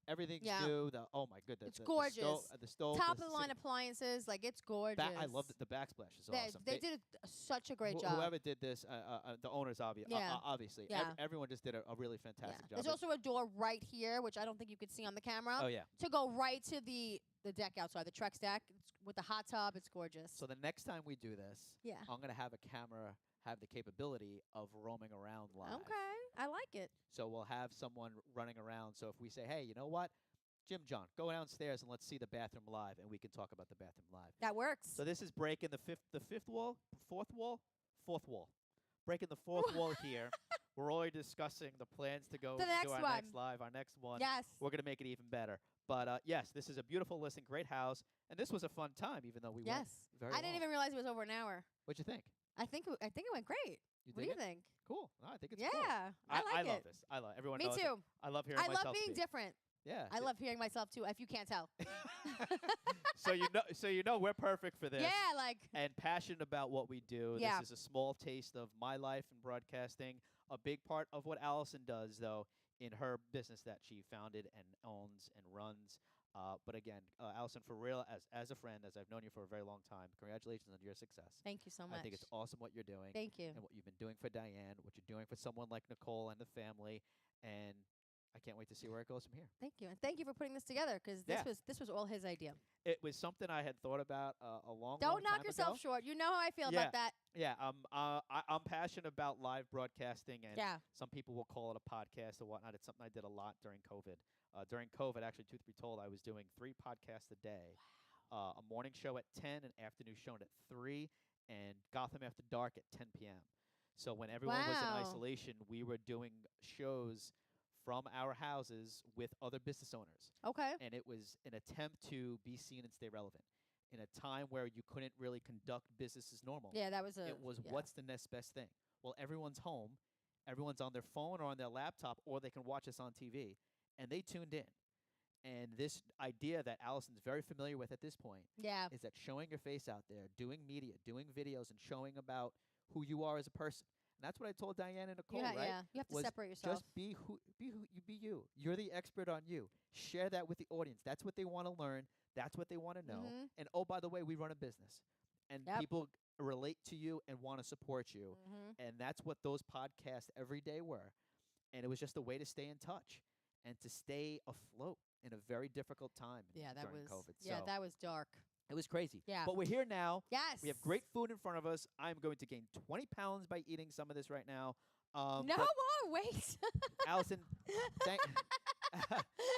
everything's Yeah. new. Oh my goodness, It's gorgeous. The stove, Top the of the line si- appliances, like it's gorgeous. I love the backsplash. Is They, awesome. they did such a great job. Whoever did this, the owners Yeah. obviously, Yeah. everyone just did a really Yeah. fantastic job. There's also a door right here, which I don't think you could see on the camera, oh yeah, to go right to the the deck outside, the Trex deck with the hot tub. It's gorgeous. So the next time we do this, yeah. I'm gonna have a camera have the capability of roaming around live. Okay, I like it. So we'll have someone running around. So if we say, hey, you know what, Jim John, go downstairs and let's see the bathroom live, and we can talk about the bathroom live. That works. So this is breaking the fifth wall, fourth wall, breaking the fourth wall here. We're already discussing the plans to go The to next our one. next live, our next one. Yes. We're gonna make it even better. But yes, this is a beautiful listing, great house, and this was a fun time, even though we went Yes. very I didn't long. even realize it was over an hour. What'd you think? I think it went great. You What do you dig it? think? Cool. No, I think it's Yeah, cool. I like I it. love this. I love everyone Me knows it. too. I love hearing I myself love being speak. different. Yeah. I love hearing myself too. If you can't tell. So you know we're perfect for this. Yeah, like And passionate about what we do. Yeah. This is a small taste of my life in broadcasting. A big part of what Allison does, though, in her business that she founded and owns and runs. But again, Allison, for real, as a friend, as I've known you for a very long time, congratulations on your success. thank you so much. I think it's awesome what you're doing. Thank you. And what you've been doing for Diane, what you're doing for someone like Nicole and the family. And I can't wait to see where it goes from here. Thank you, and thank you for putting this together because Yeah. this was all his idea. It was something I had thought about a long, Don't long knock time yourself ago. short. You know how I feel Yeah. about that. Yeah, I'm passionate about live broadcasting, and Yeah. some people will call it a podcast or whatnot. It's something I did a lot during COVID. During COVID, actually, truth be told, I was doing 3 podcasts a day. A morning show at 10, an afternoon show at 3, and Gotham After Dark at 10 p.m. So when everyone was in Wow. isolation, we were doing shows from our houses with other business owners. Okay. And it was an attempt to be seen and stay relevant in a time where you couldn't really conduct business as normal. Yeah, that was a. It was yeah. what's the next best thing? Well, everyone's home, everyone's on their phone or on their laptop, or they can watch us on TV, and they tuned in. And this idea that Allison's very familiar with at this point Yeah. is that showing your face out there, doing media, doing videos, and showing about who you are as a person. And that's what I told Diane and Nicole, right? Yeah. You have to was separate yourself. Just be who you. You're the expert on you. Share that with the audience. That's what they want to learn. That's what they want to know. Mhm. And oh, by the way, we run a business, and Yep. people relate to you and want to support you. Mhm. And that's what those podcasts every day were. And it was just a way to stay in touch and to stay afloat in a very difficult time Yeah, that during was. COVID. Yeah, So that was dark. it was crazy. Yeah. But we're here now. Yes. We have great food in front of us. I'm going to gain 20 pounds by eating some of this right now. No but more. Wait. Allison,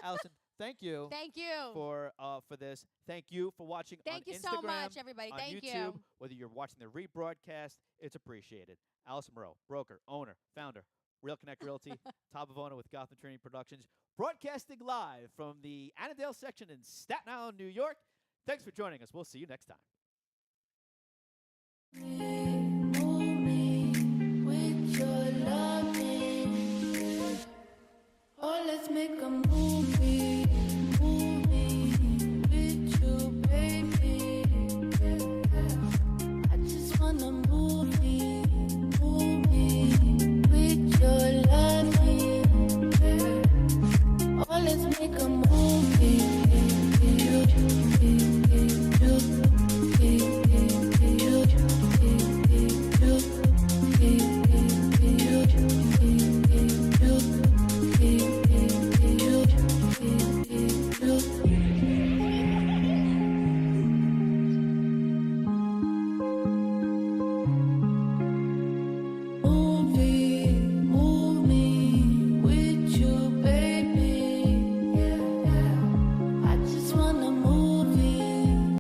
Allison, thank you Thank you. for this. Thank you for watching Thank on you Instagram, so much, everybody. on Thank YouTube, you. whether you're watching the rebroadcast, it's appreciated. Allison Mireau, broker, owner, founder, Real Connect Realty, top of owner with Gotham Trinity Productions, broadcasting live from the Annadale section in Staten Island, New York. Thanks for joining us. We'll see you next time.